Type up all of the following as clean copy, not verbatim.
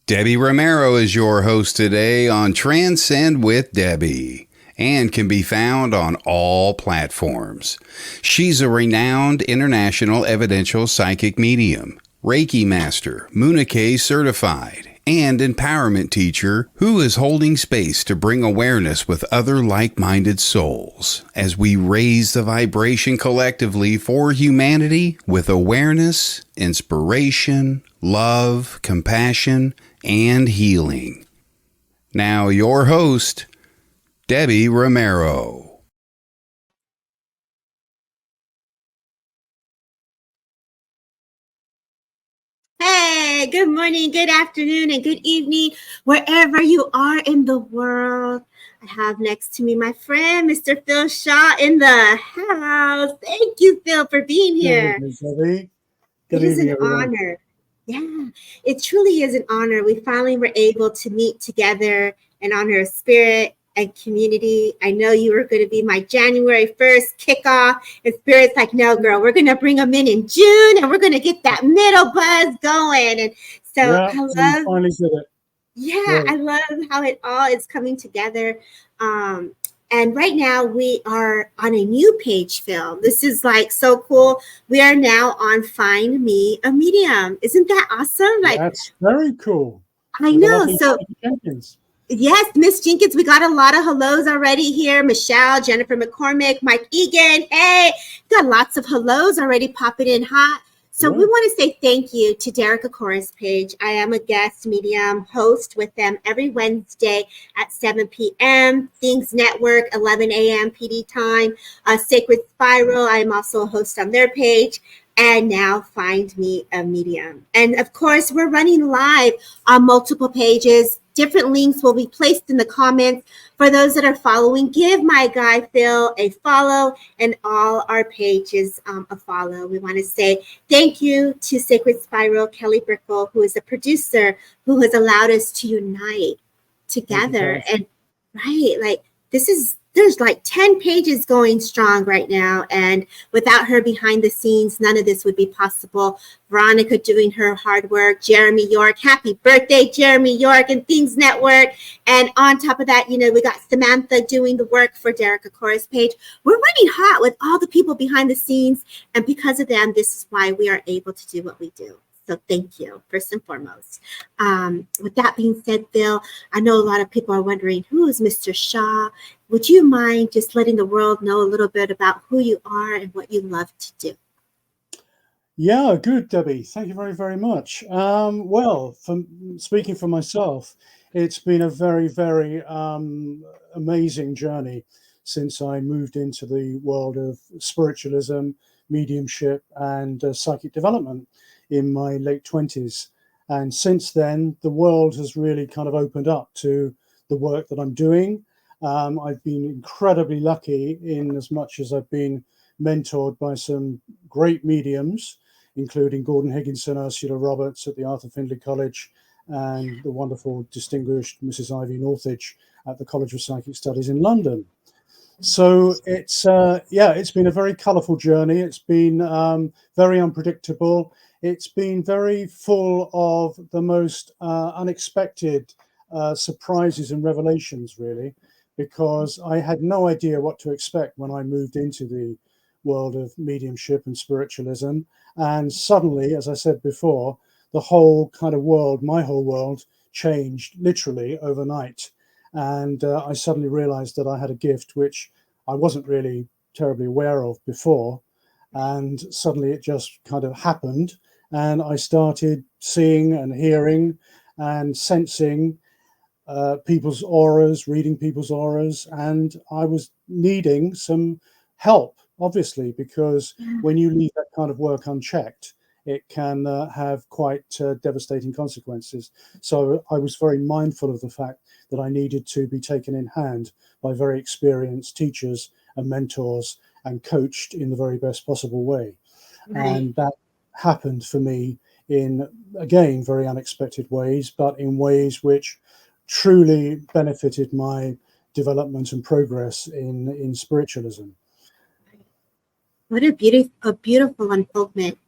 Debbie Romero is your host today on Transcend with Debbie and can be found on all platforms. She's a renowned international evidential psychic medium, Reiki master, Munike certified, and empowerment teacher who is holding space to bring awareness with other like-minded souls as we raise the vibration collectively for humanity with awareness, inspiration, love, compassion, and healing. Now your host, Debbie Romero. Hey, good morning, good afternoon, and good evening, wherever you are in the world. I have next to me my friend, Mr. Phil Shaw in the house. Thank you, Phil, for being here. Good It is an honor. Yeah, it truly is an honor. We finally were able to meet together and honor a spirit and community. I know you were going to be my January 1st kickoff, and Spirit's like, no, girl, we're going to bring them in June, and we're going to get that middle buzz going. And so I love, finally did it. Yeah, I love how it all is coming together. And right now we are on a new page, Phil. This is like so cool. We are now on Find Me a Medium. Isn't that awesome? Like, that's very cool. I know. So yes, Miss Jenkins, we got a lot of hellos already here. Michelle, Jennifer McCormick, Mike Egan. Hey, got lots of hellos already popping in hot. So we want to say thank you to Derek Akora's page. I am a guest medium host with them every Wednesday at 7 p.m. Things Network, 11 a.m. PD time. Sacred Spiral, I am also a host on their page. And now Find Me a Medium. And of course, we're running live on multiple pages. Different links will be placed in the comments. For those that are following, give my guy Phil a follow and all our pages a follow. We want to say thank you to Sacred Spiral, Kelly Brickle, who is the producer, who has allowed us to unite together. And there's like 10 pages going strong right now. And without her behind the scenes, none of this would be possible. Veronica doing her hard work, Jeremy York, happy birthday, Jeremy York, and Things Network. And on top of that, we got Samantha doing the work for Derek Akora's page. We're running hot with all the people behind the scenes. And because of them, this is why we are able to do what we do. So thank you, first and foremost. With that being said, Phil, I know a lot of people are wondering, who is Mr. Shaw? Would you mind just letting the world know a little bit about who you are and what you love to do? Yeah, good, Debbie. Thank you very, very much. Speaking for myself, it's been a very, very amazing journey since I moved into the world of spiritualism, mediumship, and psychic development in my late 20s. And since then, the world has really kind of opened up to the work that I'm doing. I've been incredibly lucky in as much as I've been mentored by some great mediums, including Gordon Higginson, Ursula Roberts at the Arthur Findlay College, and the wonderful, distinguished Mrs. Ivy Northage at the College of Psychic Studies in London. So it's been a very colourful journey. It's been very unpredictable. It's been very full of the most unexpected surprises and revelations, really, because I had no idea what to expect when I moved into the world of mediumship and spiritualism. And suddenly, as I said before, the whole kind of world, my whole world, changed literally overnight. And I suddenly realized that I had a gift which I wasn't really terribly aware of before. And suddenly it just kind of happened. And I started seeing and hearing and sensing people's auras, reading people's auras. And I was needing some help, obviously, because when you leave that kind of work unchecked, it can have quite devastating consequences. So I was very mindful of the fact that I needed to be taken in hand by very experienced teachers and mentors and coached in the very best possible way. Right. And that happened for me in, again, very unexpected ways, but in ways which truly benefited my development and progress in spiritualism. What a beautiful unfoldment.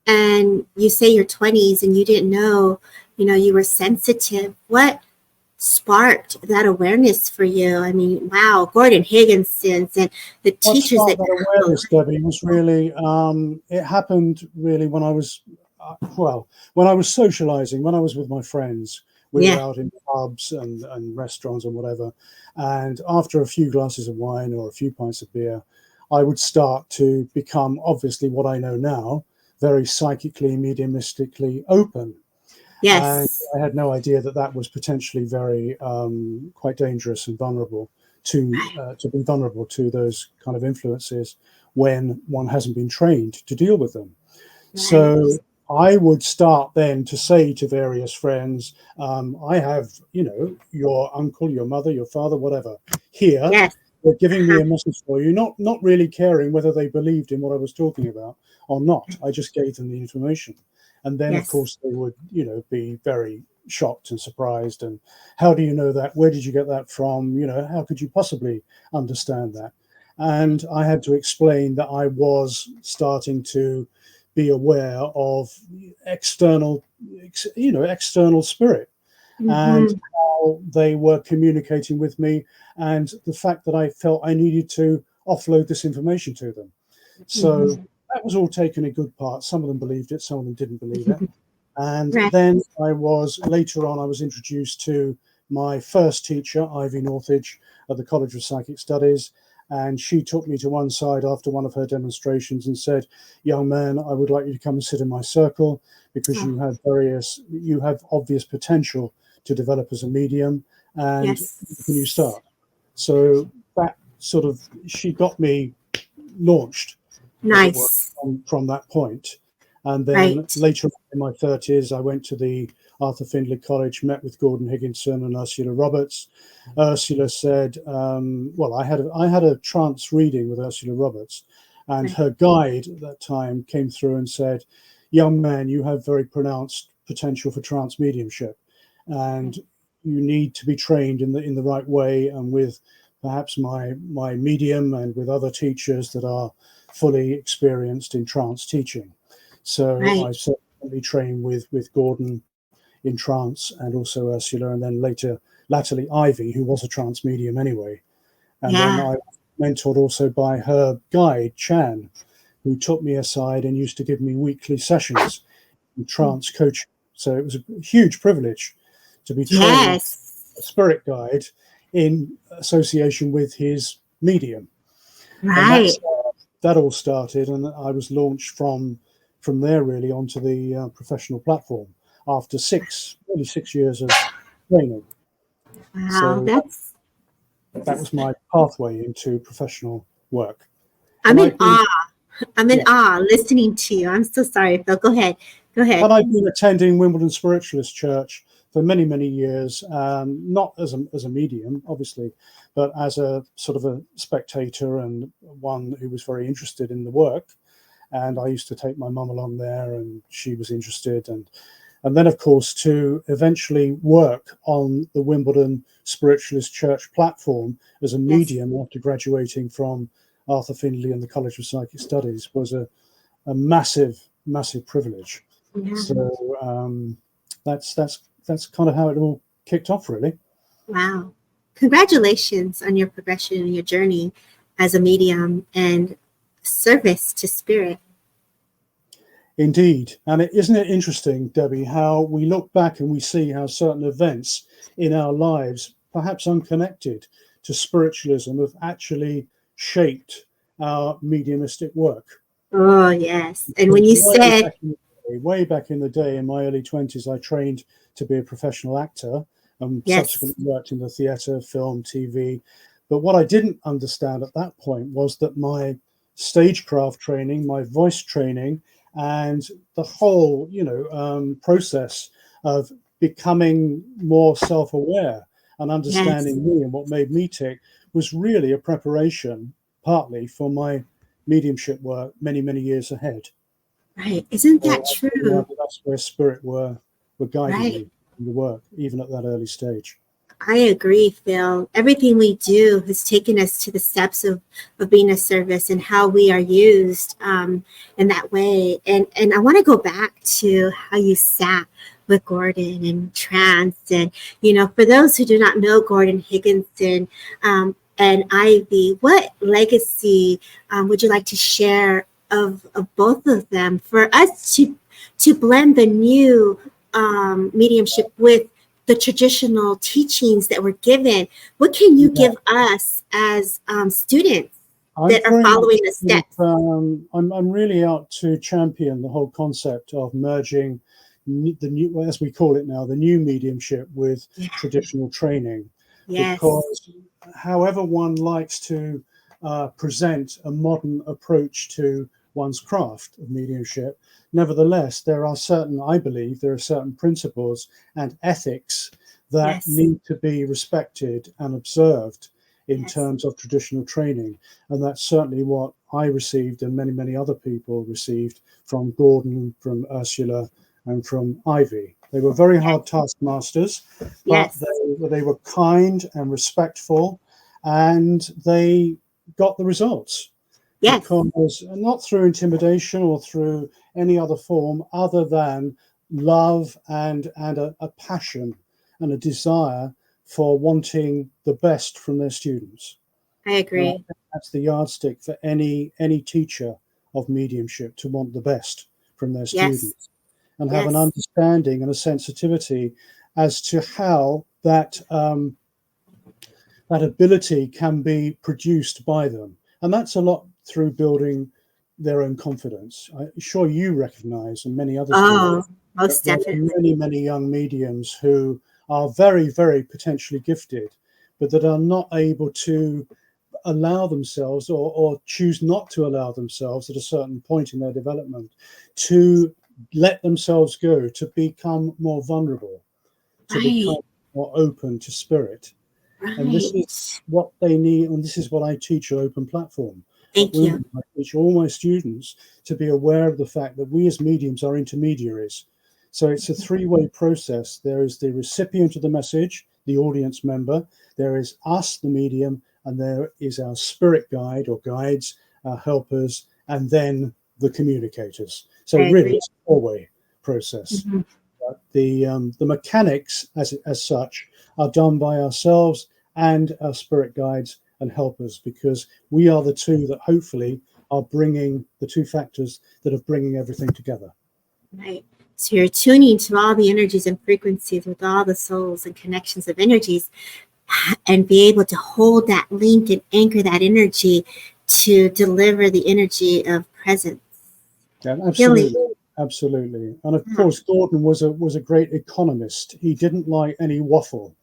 And you say your 20s and you didn't know you were sensitive. What sparked that awareness for you? I mean, wow, Gordon Higginson and the teachers that awareness, Debbie, was really, it happened really when I was, when I was socializing, when I was with my friends. We were out in pubs and restaurants and whatever. And after a few glasses of wine or a few pints of beer, I would start to become, obviously, what I know now, very psychically, mediumistically open. Yes. And I had no idea that that was potentially very, quite dangerous and vulnerable to be vulnerable to those kind of influences when one hasn't been trained to deal with them. Right. So I would start then to say to various friends, I have, your uncle, your mother, your father, whatever, here. Yes. They're giving me a message for you, not really caring whether they believed in what I was talking about or not. I just gave them the information. And then, of course, they would, be very shocked and surprised. And how do you know that? Where did you get that from? How could you possibly understand that? And I had to explain that I was starting to be aware of external spirit, and how they were communicating with me, and the fact that I felt I needed to offload this information to them. So that was all taken in good part. Some of them believed it, some of them didn't believe it. And then later on, I was introduced to my first teacher, Ivy Northage, at the College of Psychic Studies. And she took me to one side after one of her demonstrations and said, young man, I would like you to come and sit in my circle because you have obvious potential to develop as a medium, and can you start? So that sort of, she got me launched. Nice. From that point. And then later in my 30s, I went to the Arthur Findlay College, met with Gordon Higginson and Ursula Roberts. Ursula said, I had a trance reading with Ursula Roberts, and her guide at that time came through and said, young man, you have very pronounced potential for trance mediumship, and you need to be trained in the right way, and with perhaps my medium and with other teachers that are fully experienced in trance teaching. So I certainly trained with Gordon in trance, and also Ursula, and then latterly Ivy, who was a trance medium anyway. And then I was mentored also by her guide, Chan, who took me aside and used to give me weekly sessions in trance coaching. So it was a huge privilege to be trained as a spirit guide in association with his medium. Right. That all started, and I was launched from there really onto the professional platform after 6 years of training. Wow, so that was my pathway into professional work. I'm in awe listening to you. I'm so sorry, Phil. Go ahead. And I've been attending Wimbledon Spiritualist Church for many, many years, not as a medium, obviously, but as a sort of a spectator and one who was very interested in the work. And I used to take my mum along there, and she was interested. And then, of course, to eventually work on the Wimbledon Spiritualist Church platform as a medium after graduating from Arthur Findlay and the College of Psychic Studies was a massive, massive privilege. Yeah. So that's kind of how it all kicked off, really. Wow. Congratulations on your progression and your journey as a medium and service to spirit. Indeed. And isn't it interesting, Debbie, how we look back and we see how certain events in our lives, perhaps unconnected to spiritualism, have actually shaped our mediumistic work. Oh, yes. And when you said... Way back in the day, in my early 20s, I trained to be a professional actor and subsequently worked in the theatre, film, TV. But what I didn't understand at that point was that my stagecraft training, my voice training, and the whole, process of becoming more self-aware and understanding me and what made me tick was really a preparation, partly, for my mediumship work many, many years ahead. Right. Isn't that true? That's where spirit were guiding me in the work, even at that early stage. I agree, Phil. Everything we do has taken us to the steps of being a service and how we are used in that way. And I want to go back to how you sat with Gordon and trance. And, for those who do not know Gordon Higginson and Ivy, what legacy would you like to share of both of them for us to blend the new mediumship with the traditional teachings that were given? What can you give us as students that are following the steps? I'm really out to champion the whole concept of merging the new, as we call it now, the new mediumship with traditional training. Because however one likes to present a modern approach to one's craft of mediumship, nevertheless, I believe there are certain principles and ethics that need to be respected and observed in terms of traditional training. And that's certainly what I received and many, many other people received from Gordon, from Ursula, and from Ivy. They were very hard taskmasters, but they were kind and respectful, and they got the results. Because not through intimidation or through any other form other than love and a passion and a desire for wanting the best from their students. I agree. That's the yardstick for any teacher of mediumship, to want the best from their students and have an understanding and a sensitivity as to how that ability can be produced by them. And that's a lot through building their own confidence. I'm sure you recognize, and many others do, most definitely, many young mediums who are very, very potentially gifted, but that are not able to allow themselves or choose not to allow themselves at a certain point in their development to let themselves go, to become more vulnerable, to become more open to spirit. And this is what they need, and this is what I teach at Open Platform. Thank you. I teach all my students to be aware of the fact that we as mediums are intermediaries. So it's a three-way process. There is the recipient of the message, the audience member. There is us, the medium, and there is our spirit guide or guides, our helpers, and then the communicators. So really, it's a four-way process. But the mechanics, as such, are done by ourselves and our spirit guides and helpers, because we are the two that hopefully are bringing the two factors that are bringing everything together. Right. So you're tuning to all the energies and frequencies with all the souls and connections of energies, and be able to hold that link and anchor that energy to deliver the energy of presence. Yeah, absolutely. Absolutely. And of course, Gordon was a great economist. He didn't like any waffle.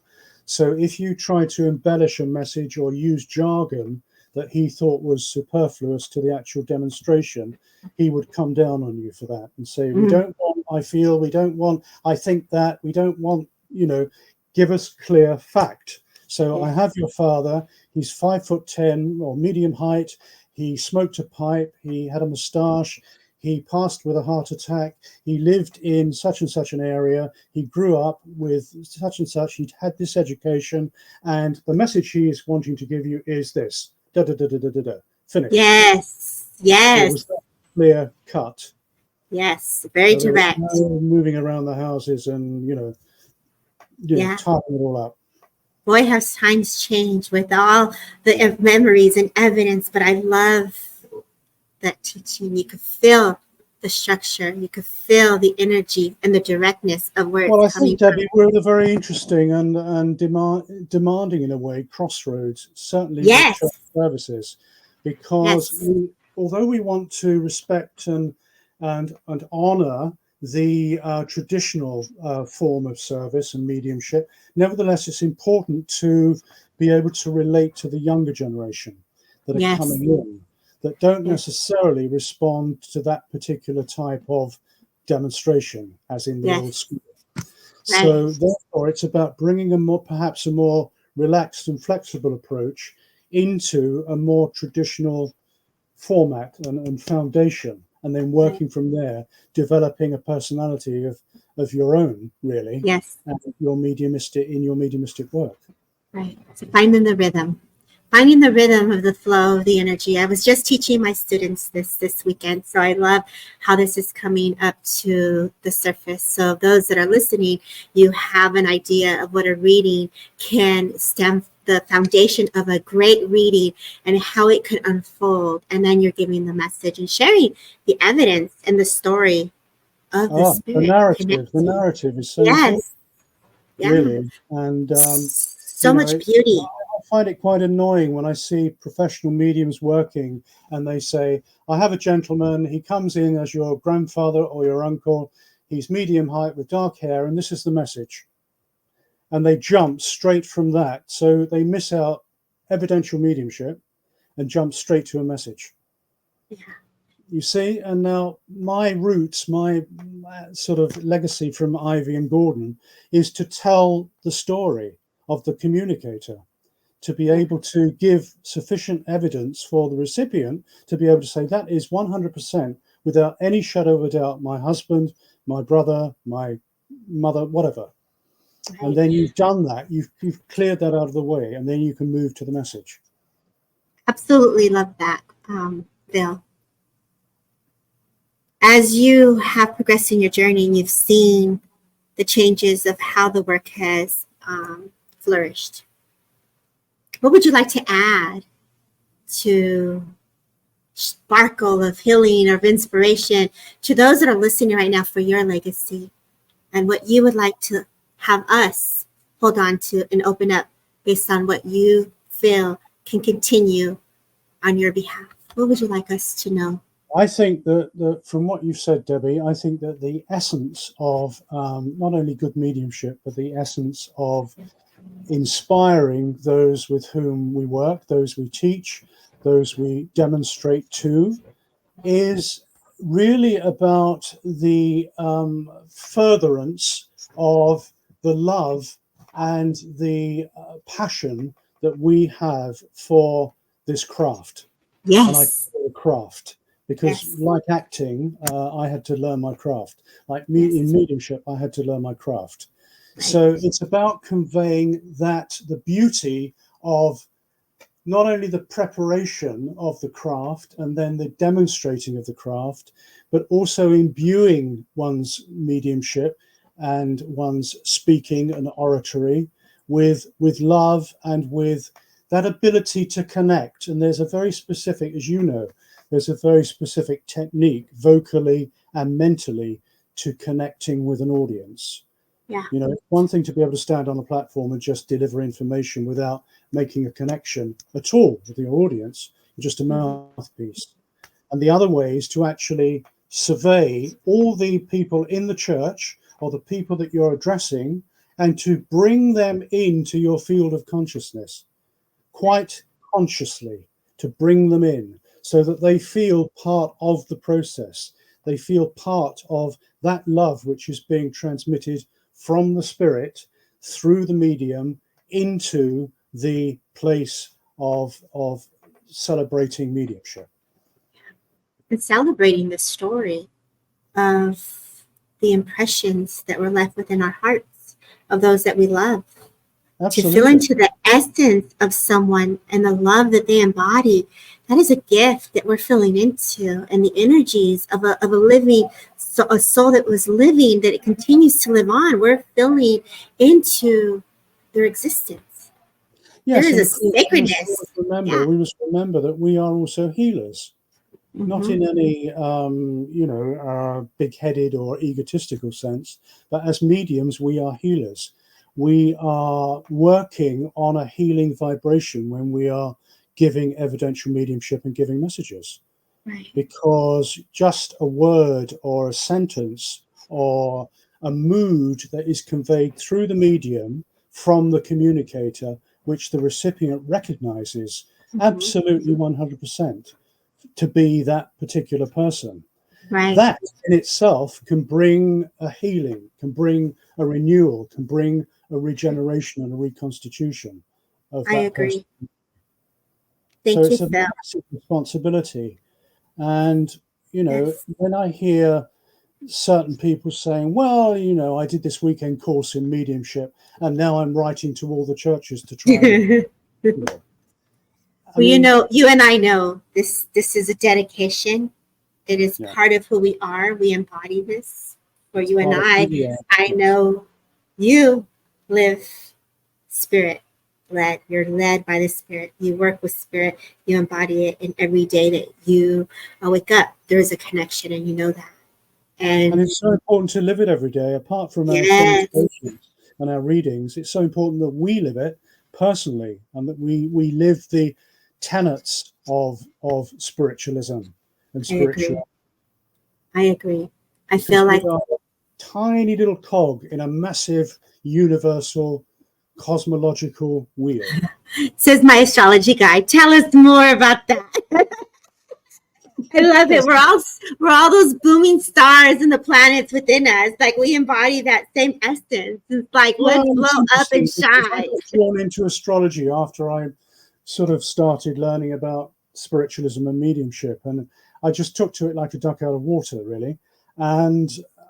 So if you try to embellish a message or use jargon that he thought was superfluous to the actual demonstration, he would come down on you for that and say, we don't want, I feel, we don't want, I think that, we don't want, give us clear fact. So I have your father, he's 5'10" or medium height. He smoked a pipe. He had a moustache. He passed with a heart attack. He lived in such and such an area. He grew up with such and such. He'd had this education. And the message he is wanting to give you is this. Da, da, da, da, da, da, da. Finish. Yes. So it was that clear cut. Yes. Very direct. No moving around the houses and, tying it all up. Boy, have times changed with all the memories and evidence, but I love that teaching. You could feel the structure, you could feel the energy and the directness of where it's coming from. I think, Debbie, we're at a very interesting and demanding, in a way, crossroads, certainly with church services, because although we want to respect and honor the traditional form of service and mediumship, nevertheless, it's important to be able to relate to the younger generation that are coming in, that don't necessarily respond to that particular type of demonstration, as in the old school. So therefore, it's about bringing perhaps a more relaxed and flexible approach into a more traditional format and foundation, and then working from there, developing a personality of your own, really, and your mediumistic work. Right. So finding the rhythm finding the rhythm of the flow of the energy. I was just teaching my students this weekend, so I love how this is coming up to the surface. So those that are listening, you have an idea of what a reading can stem, the foundation of a great reading and how it could unfold. And then you're giving the message and sharing the evidence and the story of the spirit. The narrative is so important, really. And so much beauty. I find it quite annoying when I see professional mediums working and they say, I have a gentleman, he comes in as your grandfather or your uncle, he's medium height with dark hair, and this is the message. And they jump straight from that. So they miss out evidential mediumship and jump straight to a message. Yeah. You see, and now my roots, my sort of legacy from Ivy and Gordon is to tell the story of the communicator, to be able to give sufficient evidence for the recipient to be able to say that is 100% without any shadow of a doubt my husband, my brother, my mother, whatever. Right. And then you've done that, you've cleared that out of the way, and then you can move to the message. Absolutely love that, Bill. As you have progressed in your journey and you've seen the changes of how the work has flourished, what would you like to add to sparkle of healing or of inspiration to those that are listening right now for your legacy, and what you would like to have us hold on to and open up based on what you feel can continue on your behalf? What would you like us to know? I think that from what you've said, Debbie, I think that the essence of not only good mediumship, but the essence of inspiring those with whom we work, those we teach, those we demonstrate to, is really about the furtherance of the love and the passion that we have for this craft. Yes. And I call it a craft because, like acting, I had to learn my craft. Like me in mediumship, I had to learn my craft. So it's about conveying that the beauty of not only the preparation of the craft and then the demonstrating of the craft, but also imbuing one's mediumship and one's speaking and oratory with love and with that ability to connect. And there's a very specific, as you know, there's a very specific technique vocally and mentally to connecting with an audience. Yeah. You know, it's one thing to be able to stand on a platform and just deliver information without making a connection at all with the audience, just a mouthpiece. And the other way is to actually survey all the people in the church or the people that you're addressing and to bring them into your field of consciousness, quite consciously, to bring them in so that they feel part of the process. They feel part of that love which is being transmitted from the spirit through the medium into the place of celebrating mediumship. And celebrating the story of the impressions that were left within our hearts of those that we love. Absolutely. To feel into the essence of someone and the love that they embody, that is a gift that we're filling into, and the energies of a living, so a soul that was living, that it continues to live on. We're filling into their existence. Yes, there is a sacredness. We must remember that we are also healers, not in any big-headed or egotistical sense, but as mediums, we are healers. We are working on a healing vibration when we are giving evidential mediumship and giving messages. Right. Because just a word or a sentence or a mood that is conveyed through the medium from the communicator, which the recipient recognizes absolutely 100% to be that particular person. Right. That in itself can bring a healing, can bring a renewal, can bring a regeneration and a reconstitution of that. I agree. Person. Thank you, it's a Phil. massive responsibility. And, when I hear certain people saying, well, I did this weekend course in mediumship and now I'm writing to all the churches to try You and I know this is a dedication. It is part of who we are. We embody this. For you and I know you live spirit led. You're led by the spirit. You work with spirit. You embody it. And every day that you wake up, there is a connection, and you know that. And it's so important to live it every day. Apart from our demonstrations and our readings, it's so important that we live it personally, and that we live the tenets of spiritualism and spirituality. I agree. I feel like we are a tiny little cog in a massive universal cosmological wheel. Says my astrology guy. Tell us more about that. I love it. We're all those booming stars and the planets within us. Like, we embody that same essence. It's like, let's blow up and shine. I got drawn into astrology after I sort of started learning about spiritualism and mediumship, and I just took to it like a duck out of water, really. And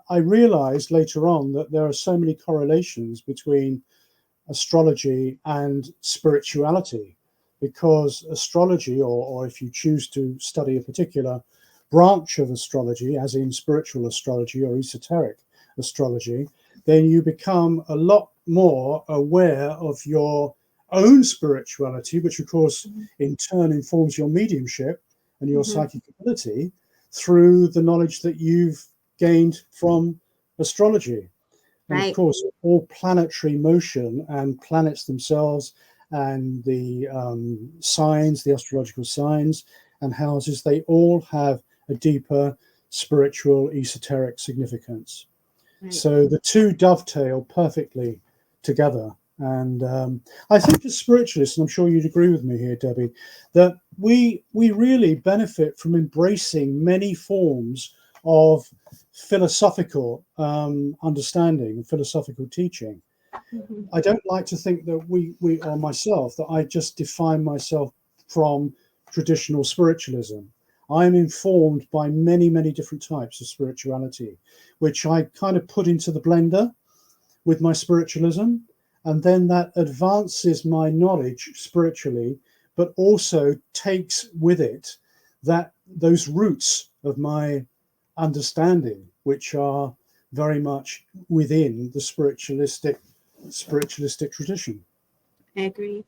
I realized later on that there are so many correlations between astrology and spirituality, because astrology, or if you choose to study a particular branch of astrology, as in spiritual astrology or esoteric astrology, then you become a lot more aware of your own spirituality, which of course in turn informs your mediumship and your psychic ability through the knowledge that you've gained from astrology. And of course, all planetary motion and planets themselves and the signs, the astrological signs and houses, they all have a deeper spiritual, esoteric significance. So the two dovetail perfectly together. And I think as spiritualists, and I'm sure you'd agree with me here, Debbie, that we really benefit from embracing many forms of philosophical understanding, philosophical teaching. I don't like to think that we or myself, that I just define myself from traditional spiritualism. I am informed by many, many different types of spirituality, which I kind of put into the blender with my spiritualism. And then that advances my knowledge spiritually, but also takes with it those roots of my understanding, which are very much within the spiritualistic tradition. I agree.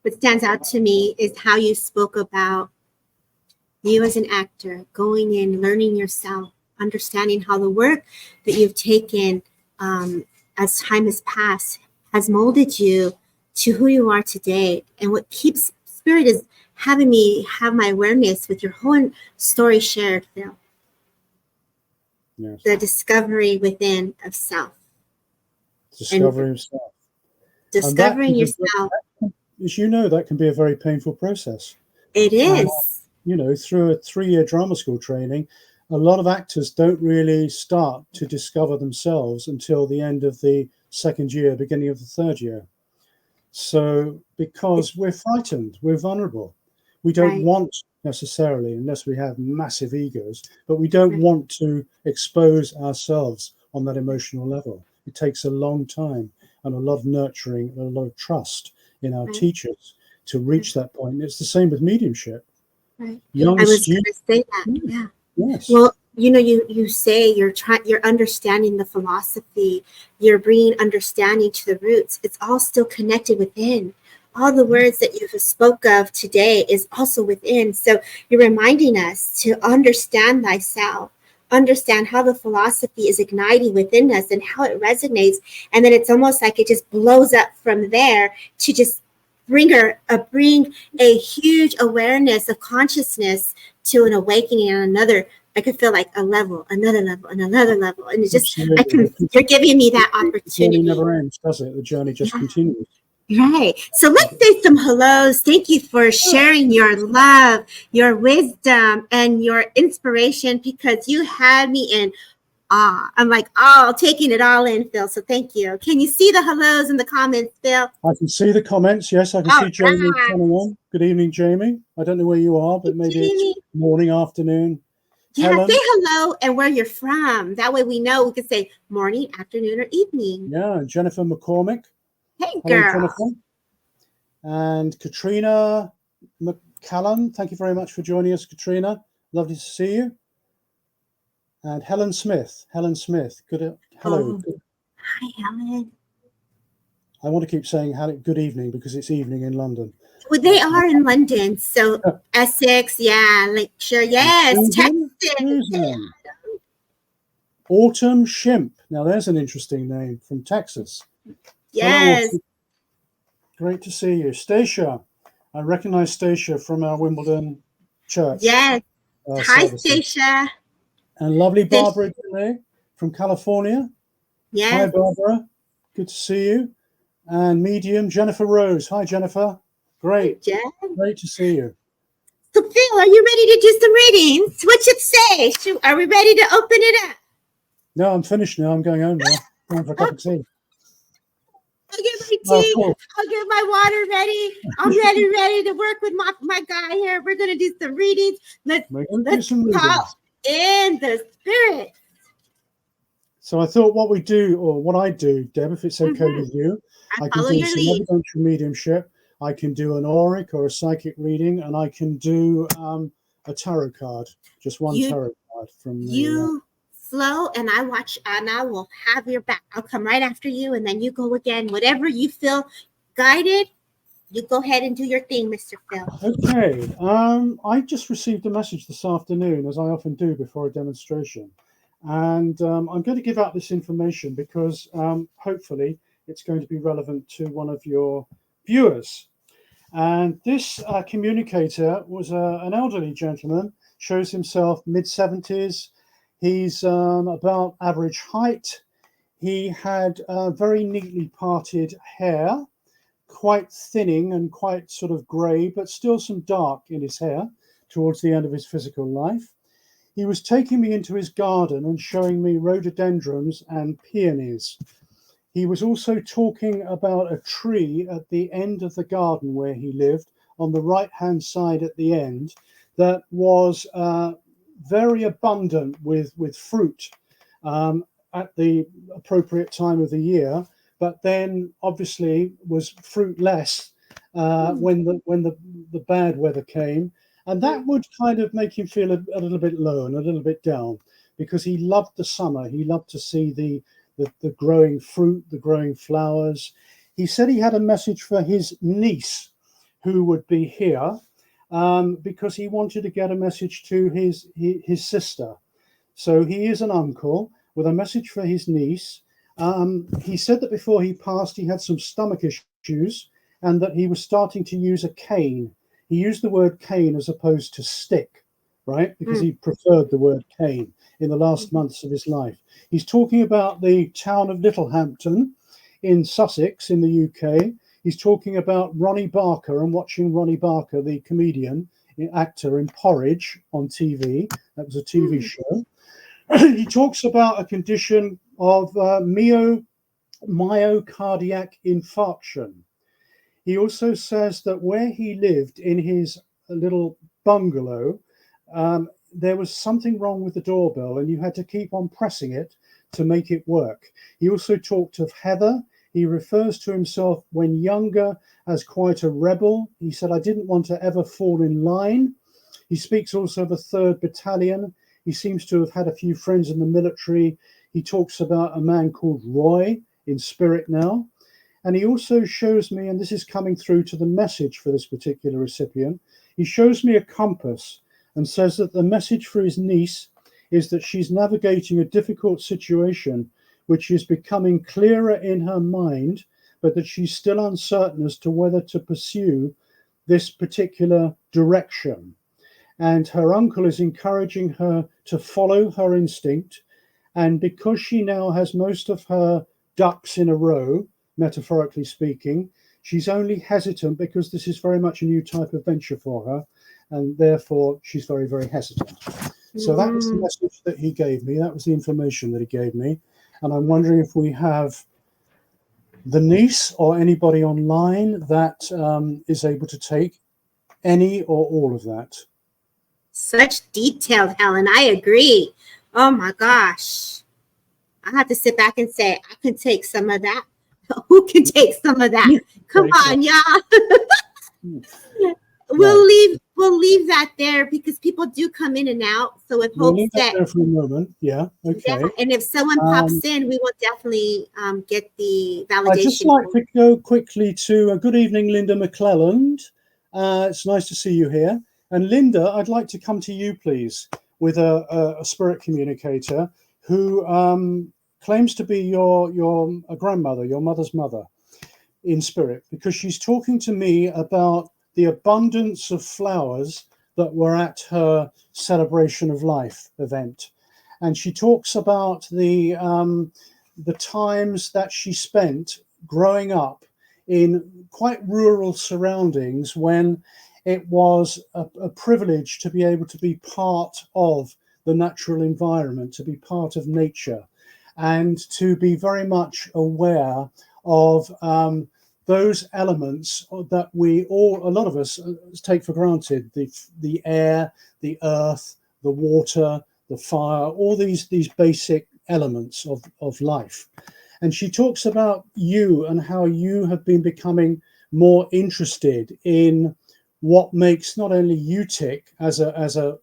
What stands out to me is how you spoke about you as an actor, going in, learning yourself, understanding how the work that you've taken as time has passed has molded you to who you are today. And what keeps spirit is having me have my awareness with your whole story shared, Phil. Yes. The discovery within of self. Discovering of self. Discovering yourself. As you know, that can be a very painful process. It is. Through a 3-year drama school training, a lot of actors don't really start to discover themselves until the end of the second year, beginning of the third year. So because we're frightened, we're vulnerable. We don't want necessarily, unless we have massive egos, but we don't want to expose ourselves on that emotional level. It takes a long time and a lot of nurturing and a lot of trust in our teachers to reach that point. And it's the same with mediumship. I was going to say that. Yeah. Yes. Well, you say you're understanding the philosophy, you're bringing understanding to the roots. It's all still connected within. All the words that you spoke of today is also within. So you're reminding us to understand thyself, understand how the philosophy is igniting within us and how it resonates. And then it's almost like it just blows up from there to just bring a huge awareness of consciousness to an awakening on another. I could feel like another level, and it's just you're giving me that opportunity. The journey never ends, does it? The journey just continues. Right. So let's say some hellos. Thank you for sharing your love, your wisdom, and your inspiration, because you had me in awe. I'm like, taking it all in, Phil. So thank you. Can you see the hellos in the comments, Phil? I can see the comments. Yes, I can see Jamie coming on. Good evening, Jamie. I don't know where you are, but maybe it's morning, afternoon. Yeah, Helen. say hello and where you're from. That way we know. We can say morning, afternoon, or evening. Yeah, and Jennifer McCormick. Hey, Hello, girl. Jennifer. And Katrina Callum, thank you very much for joining us, Katrina. Lovely to see you. And Helen Smith. Hello. Oh, hi, Helen. I want to keep saying good evening because it's evening in London. Well, they are in London, so Essex, yeah, Lakeshire, yes, Susan? Texas. Susan. Autumn Shimp. Now, there's an interesting name from Texas. Yes. Hello. Great to see you. Stacia. I recognize Stacia from our Wimbledon Church. Yes. Hi, services. Stacia. And lovely Barbara today from California. Yes. Hi, Barbara. Good to see you. And medium Jennifer Rose. Hi, Jennifer. Great. Hi, Great to see you. So, Phil, are you ready to do some readings? What you say? Are we ready to open it up? No, I'm finished now. I'm going home now. Going for a cup of tea. I'll get my tea. Cool. I'll get my water ready. I'm ready to work with my guy here. We're going to do some readings. Let's call in the spirit. So I thought what I do, Deb, if it's okay with you, I can do some evidential mediumship. I can do an auric or a psychic reading, and I can do a tarot card, just one tarot card from the... flow, and I watch, and I will have your back. I'll come right after you, and then you go again. Whatever you feel guided, you go ahead and do your thing, Mr. Phil. Okay. I just received a message this afternoon, as I often do before a demonstration. And I'm going to give out this information because hopefully it's going to be relevant to one of your viewers. And this communicator was an elderly gentleman, shows himself mid-70s. He's about average height. He had very neatly parted hair, quite thinning and quite sort of grey, but still some dark in his hair towards the end of his physical life. He was taking me into his garden and showing me rhododendrons and peonies. He was also talking about a tree at the end of the garden where he lived, on the right-hand side at the end, that was very abundant with fruit at the appropriate time of the year, but then obviously was fruitless when the bad weather came. And that would kind of make him feel a little bit low and a little bit down, because he loved the summer. He loved to see the growing fruit, the growing flowers. He said he had a message for his niece who would be here, because he wanted to get a message to his sister. So he is an uncle with a message for his niece. He said that before he passed, he had some stomach issues and that he was starting to use a cane. He used the word cane as opposed to stick, right? Because he preferred the word cane in the last months of his life. He's talking about the town of Littlehampton in Sussex in the UK. He's talking about Ronnie Barker and watching Ronnie Barker, the comedian, actor in Porridge on TV. That was a TV show. He talks about a condition of myocardiac infarction. He also says that where he lived in his little bungalow, there was something wrong with the doorbell and you had to keep on pressing it to make it work. He also talked of Heather. He refers to himself when younger as quite a rebel. He said, I didn't want to ever fall in line. He speaks also of a 3rd Battalion. He seems to have had a few friends in the military. He talks about a man called Roy in spirit now. And he also shows me, and this is coming through to the message for this particular recipient, he shows me a compass and says that the message for his niece is that she's navigating a difficult situation which is becoming clearer in her mind, but that she's still uncertain as to whether to pursue this particular direction. And her uncle is encouraging her to follow her instinct. And because she now has most of her ducks in a row, metaphorically speaking, she's only hesitant because this is very much a new type of venture for her. And therefore, she's very, very hesitant. So that was the message that he gave me. That was the information that he gave me. And I'm wondering if we have the niece or anybody online that is able to take any or all of that. Such detailed, Helen. I agree. Oh my gosh. I have to sit back and say, I can take some of that. Who can take some of that? Come on, y'all. We'll leave we'll leave that there because people do come in and out. So with We'll hopes leave that that, there for a moment. Yeah, okay. yeah, and if someone pops in, we will definitely get the validation. I'd just like to go quickly to good evening, Linda McClelland. It's nice to see you here. And Linda, I'd like to come to you, please, with a spirit communicator who claims to be your grandmother, your mother's mother in spirit, because she's talking to me about the abundance of flowers that were at her celebration of life event. And she talks about the times that she spent growing up in quite rural surroundings when it was a privilege to be able to be part of the natural environment, to be part of nature, and to be very much aware of those elements that a lot of us take for granted, the air, the earth, the water, the fire, all these basic elements of life. And she talks about you and how you have been becoming more interested in what makes not only you tick as a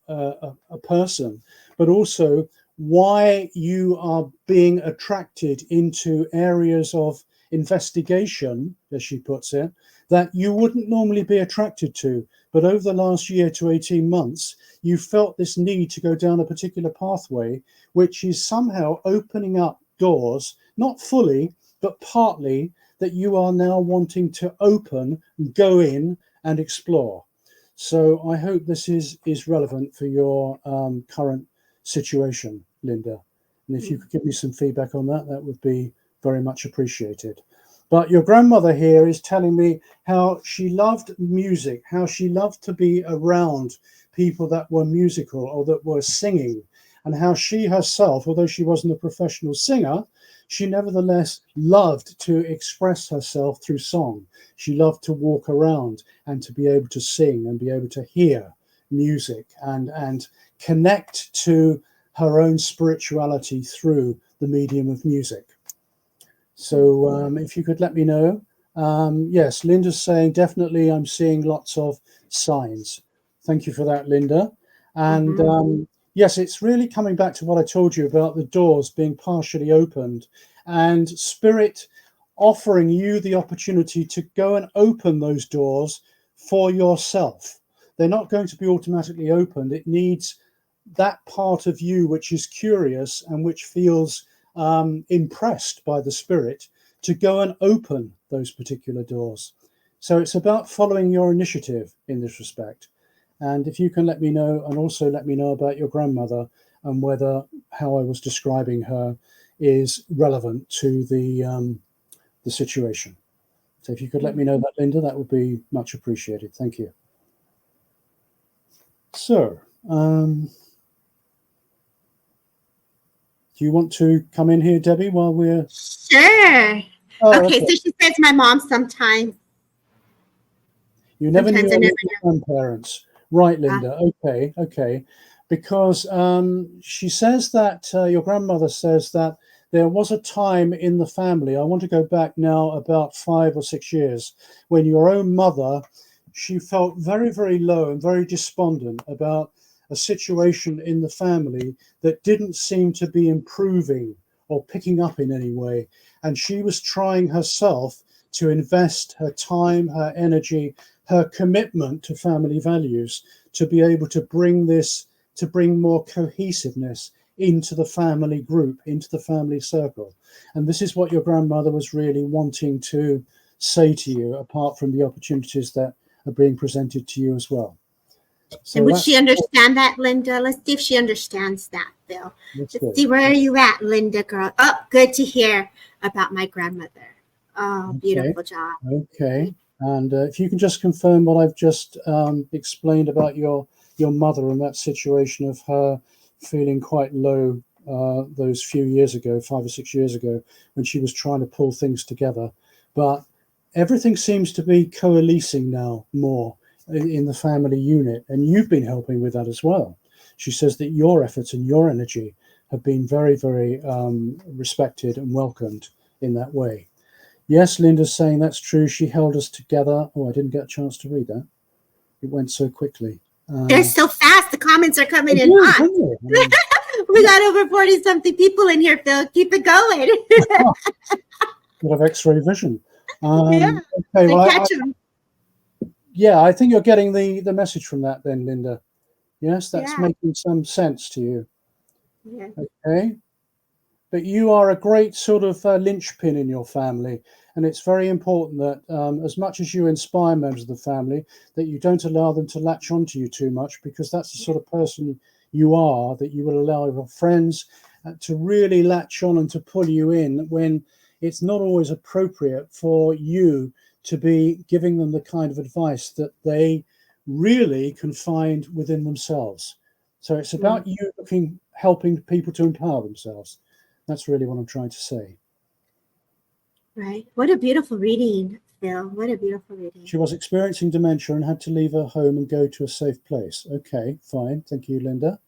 person, but also why you are being attracted into areas of investigation, as she puts it, that you wouldn't normally be attracted to. But over the last year to 18 months, you felt this need to go down a particular pathway, which is somehow opening up doors, not fully, but partly, that you are now wanting to open, go in and explore. So I hope this is relevant for your current situation, Linda. And if you could give me some feedback on that, that would be very much appreciated. But your grandmother here is telling me how she loved music, how she loved to be around people that were musical or that were singing, and how she herself, although she wasn't a professional singer, she nevertheless loved to express herself through song. She loved to walk around and to be able to sing and be able to hear music and connect to her own spirituality through the medium of music. So if you could let me know. Yes, Linda's saying, definitely I'm seeing lots of signs. Thank you for that, Linda. And yes, it's really coming back to what I told you about the doors being partially opened and spirit offering you the opportunity to go and open those doors for yourself. They're not going to be automatically opened. It needs that part of you which is curious and which feels impressed by the spirit to go and open those particular doors. So it's about following your initiative in this respect. And if you can let me know, and also let me know about your grandmother and whether how I was describing her is relevant to the situation. So if you could let me know that, Linda, that would be much appreciated. Thank you. So, do you want to come in here, Debbie, while we're... Sure. Okay, so she says my mom sometimes. You never knew your grandparents. Right, Linda. Okay. Because she says that, your grandmother says that there was a time in the family, I want to go back now about 5 or 6 years, when your own mother, she felt very, very low and very despondent about a situation in the family that didn't seem to be improving or picking up in any way. And she was trying herself to invest her time, her energy, her commitment to family values to be able to bring this, to bring more cohesiveness into the family group, into the family circle. And this is what your grandmother was really wanting to say to you, apart from the opportunities that are being presented to you as well. So and would she understand that, Linda? Let's see if she understands that, Bill. Let's see, where are you at, Linda, girl? Oh, good to hear about my grandmother. Oh, beautiful job. Okay. And if you can just confirm what I've just explained about your mother and that situation of her feeling quite low those few years ago, 5 or 6 years ago, when she was trying to pull things together. But everything seems to be coalescing now more in the family unit, and you've been helping with that as well. She says that your efforts and your energy have been very, very respected and welcomed in that way. Yes, Linda's saying that's true. She held us together. Oh, I didn't get a chance to read that. it went so quickly. They're so fast. The comments are coming in hot. We got over 40-something people in here, Phil. Keep it going. Bit of X-ray vision. Yeah, okay, well, catch them. Yeah, I think you're getting the message from that then, Linda. Yes, that's making some sense to you. Yeah. Okay. But you are a great sort of linchpin in your family. And it's very important that as much as you inspire members of the family, that you don't allow them to latch onto you too much, because that's the sort of person you are, that you will allow your friends to really latch on and to pull you in when it's not always appropriate for you to be giving them the kind of advice that they really can find within themselves. So it's about you helping people to empower themselves. That's really what I'm trying to say. Right. What a beautiful reading, Phil. What a beautiful reading. She was experiencing dementia and had to leave her home and go to a safe place. Okay, fine. Thank you, Linda.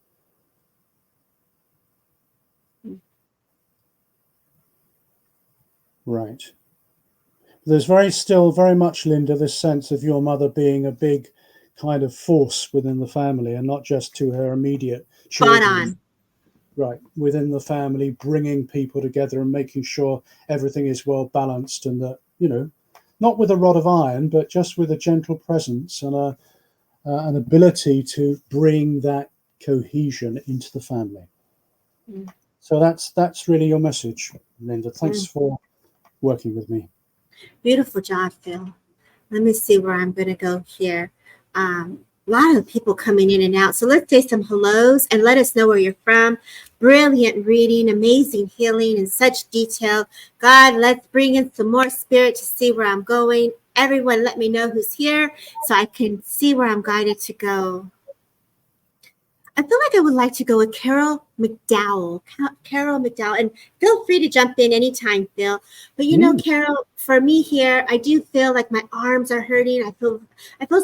Right. There's still very much, Linda, this sense of your mother being a big kind of force within the family, and not just to her immediate children. Spot on. Right, within the family, bringing people together and making sure everything is well balanced, and that, you know, not with a rod of iron, but just with a gentle presence and an ability to bring that cohesion into the family. So that's really your message, Linda. Thanks for working with me. Beautiful job, Phil. Let me see where I'm going to go here. A lot of people coming in and out. So let's say some hellos and let us know where you're from. Brilliant reading, amazing healing in such detail. God, let's bring in some more spirit to see where I'm going. Everyone, let me know who's here so I can see where I'm guided to go. I feel like I would like to go with Carol McDowell. Carol McDowell. And feel free to jump in anytime, Phil. But you know, Carol, for me here, I do feel like my arms are hurting. I feel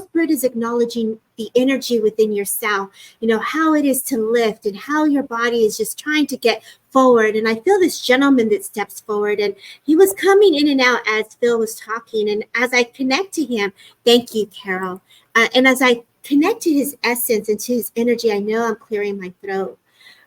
Spirit is acknowledging the energy within yourself. You know, how it is to lift and how your body is just trying to get forward. And I feel this gentleman that steps forward, and he was coming in and out as Phil was talking. And as I connect to him, thank you, Carol. And as I connect to his essence and to his energy, I know I'm clearing my throat.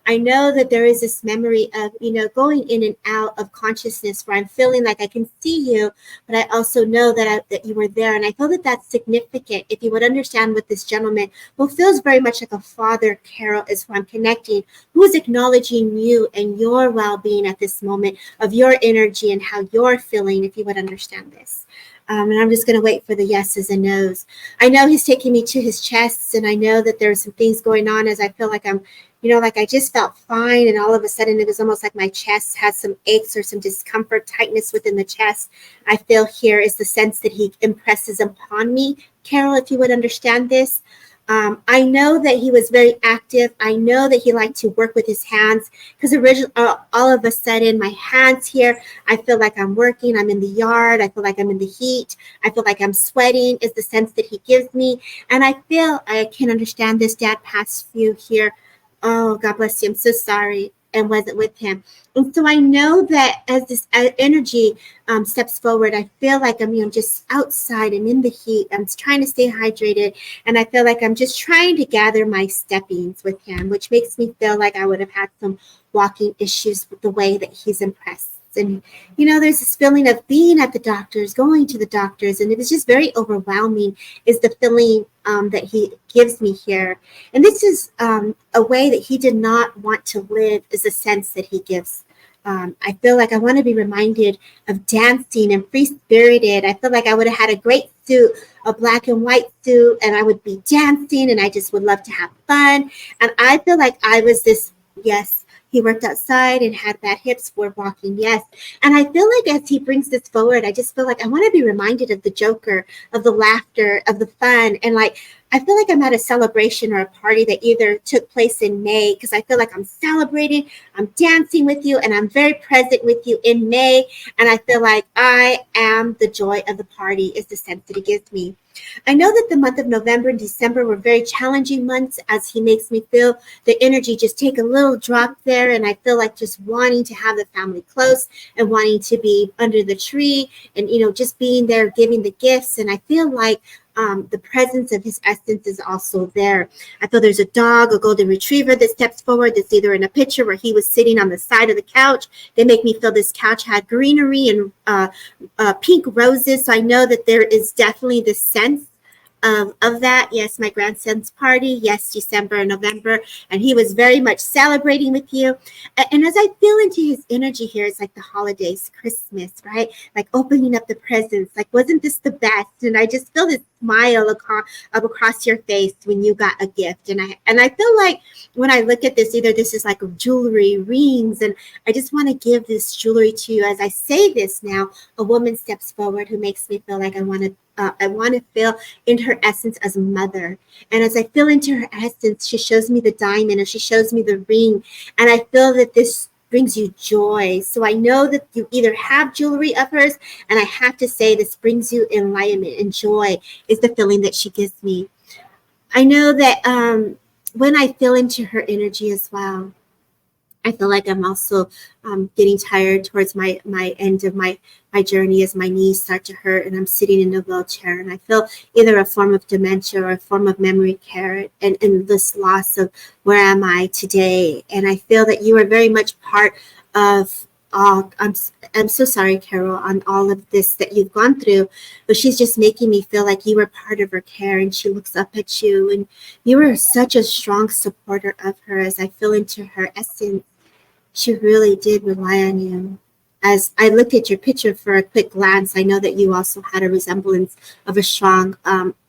I know that there is this memory of, you know, going in and out of consciousness where I'm feeling like I can see you, but I also know that you were there. And I feel that that's significant. If you would understand what this gentleman, who feels very much like a father, Carol, is who I'm connecting, who is acknowledging you and your well-being at this moment of your energy and how you're feeling, if you would understand this. And I'm just going to wait for the yeses and nos. I know he's taking me to his chest, and I know that there's some things going on as I feel like I'm, you know, like I just felt fine, and all of a sudden it was almost like my chest has some aches or some discomfort, tightness within the chest. I feel here is the sense that he impresses upon me. Carol, if you would understand this. I know that he was very active. I know that he liked to work with his hands, because originally, all of a sudden, my hands here, I feel like I'm working. I'm in the yard. I feel like I'm in the heat. I feel like I'm sweating is the sense that he gives me. And I feel I can understand this. Dad passed you here. Oh, God bless you. I'm so sorry. And wasn't with him. And so I know that as this energy steps forward, I feel like I'm just outside and in the heat. I'm trying to stay hydrated. And I feel like I'm just trying to gather my steppings with him, which makes me feel like I would have had some walking issues with the way that he's impressed. And, you know, there's this feeling of being at the doctors, going to the doctors, and it was just very overwhelming is the feeling that he gives me here. And this is a way that he did not want to live, is a sense that he gives. I feel like I want to be reminded of dancing and free-spirited. I feel like I would have had a great suit, a black and white suit, and I would be dancing, and I just would love to have fun. And I feel like I was this, yes, he worked outside and had bad hips for walking. Yes. And I feel like as he brings this forward, I just feel like I want to be reminded of the Joker, of the laughter, of the fun. And like, I feel like I'm at a celebration or a party that either took place in May, because I feel like I'm celebrating, I'm dancing with you, and I'm very present with you in May. And I feel like I am the joy of the party is the sense that he gives me. I know that the month of November and December were very challenging months, as he makes me feel the energy just take a little drop there. And I feel like just wanting to have the family close and wanting to be under the tree and, you know, just being there, giving the gifts. And I feel like the presence of his essence is also there. I feel there's a dog, a golden retriever that steps forward. That's either in a picture where he was sitting on the side of the couch. They make me feel this couch had greenery and pink roses. So I know that there is definitely this sense of that. Yes, my grandson's party. Yes, December and November. And he was very much celebrating with you. And as I feel into his energy here, it's like the holidays, Christmas, right? Like opening up the presents. Like, wasn't this the best? And I just feel this smile across your face when you got a gift. And I feel like when I look at this, either this is like jewelry, rings, and I just want to give this jewelry to you. As I say this now, a woman steps forward who makes me feel like I want to feel in her essence as a mother. And as I feel into her essence, she shows me the diamond and she shows me the ring. And I feel that this brings you joy. So I know that you either have jewelry of hers, and I have to say this brings you enlightenment and joy is the feeling that she gives me. I know that when I feel into her energy as well, I feel like I'm also getting tired towards my end of my journey as my knees start to hurt and I'm sitting in a wheelchair, and I feel either a form of dementia or a form of memory care and this loss of where am I today. And I feel that you are very much part of I'm so sorry, Carol, on all of this that you've gone through, but she's just making me feel like you were part of her care, and she looks up at you, and you were such a strong supporter of her. As I feel into her essence, she really did rely on you. As I looked at your picture for a quick glance, I know that you also had a resemblance of a strong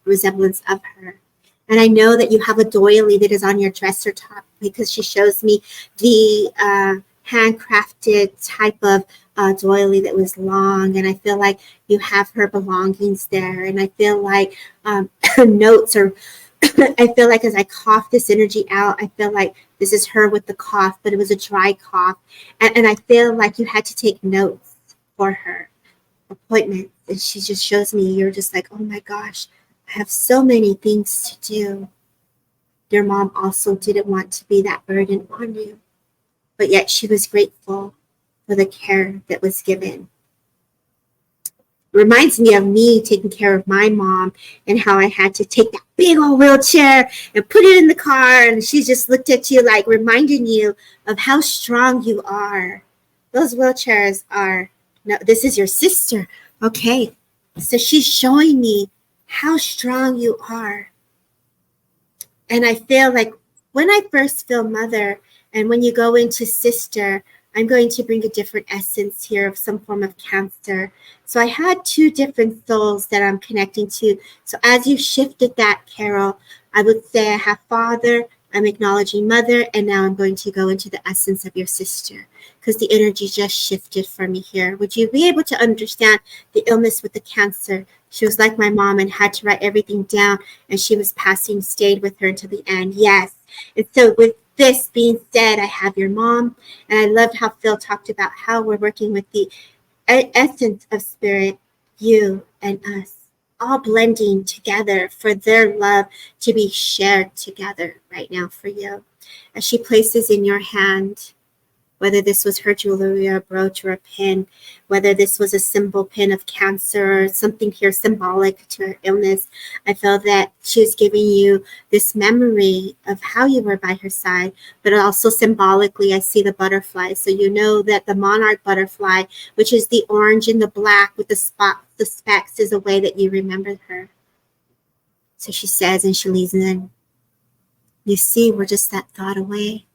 resemblance of her. And I know that you have a doily that is on your dresser top, because she shows me the handcrafted type of doily that was long. And I feel like you have her belongings there. And I feel like notes are, I feel like as I cough this energy out, I feel like this is her with the cough, but it was a dry cough. And I feel like you had to take notes for her appointment. And she just shows me, you're just like, oh my gosh, I have so many things to do. Your mom also didn't want to be that burden on you, but yet she was grateful for the care that was given. Reminds me of me taking care of my mom and how I had to take that big old wheelchair and put it in the car. And she just looked at you like reminding you of how strong you are. Those wheelchairs are, no, this is your sister. Okay. So she's showing me how strong you are. And I feel like when I first feel mother and when you go into sister, I'm going to bring a different essence here of some form of Cancer. So I had two different souls that I'm connecting to. So as you shifted that, Carol, I would say I have father, I'm acknowledging mother, and now I'm going to go into the essence of your sister because the energy just shifted for me here. Would you be able to understand the illness with the Cancer? She was like my mom and had to write everything down, and she was passing, stayed with her until the end. Yes. And so with this being said, I have your mom, and I loved how Phil talked about how we're working with the essence of spirit, you and us, all blending together for their love to be shared together right now for you. As she places in your hand, whether this was her jewelry or a brooch or a pin, whether this was a symbol pin of Cancer or something here symbolic to her illness, I felt that she was giving you this memory of how you were by her side, but also symbolically, I see the butterfly. So you know that the monarch butterfly, which is the orange and the black with the specks, is a way that you remembered her. So she says, and she leaves in, you see, we're just that thought away.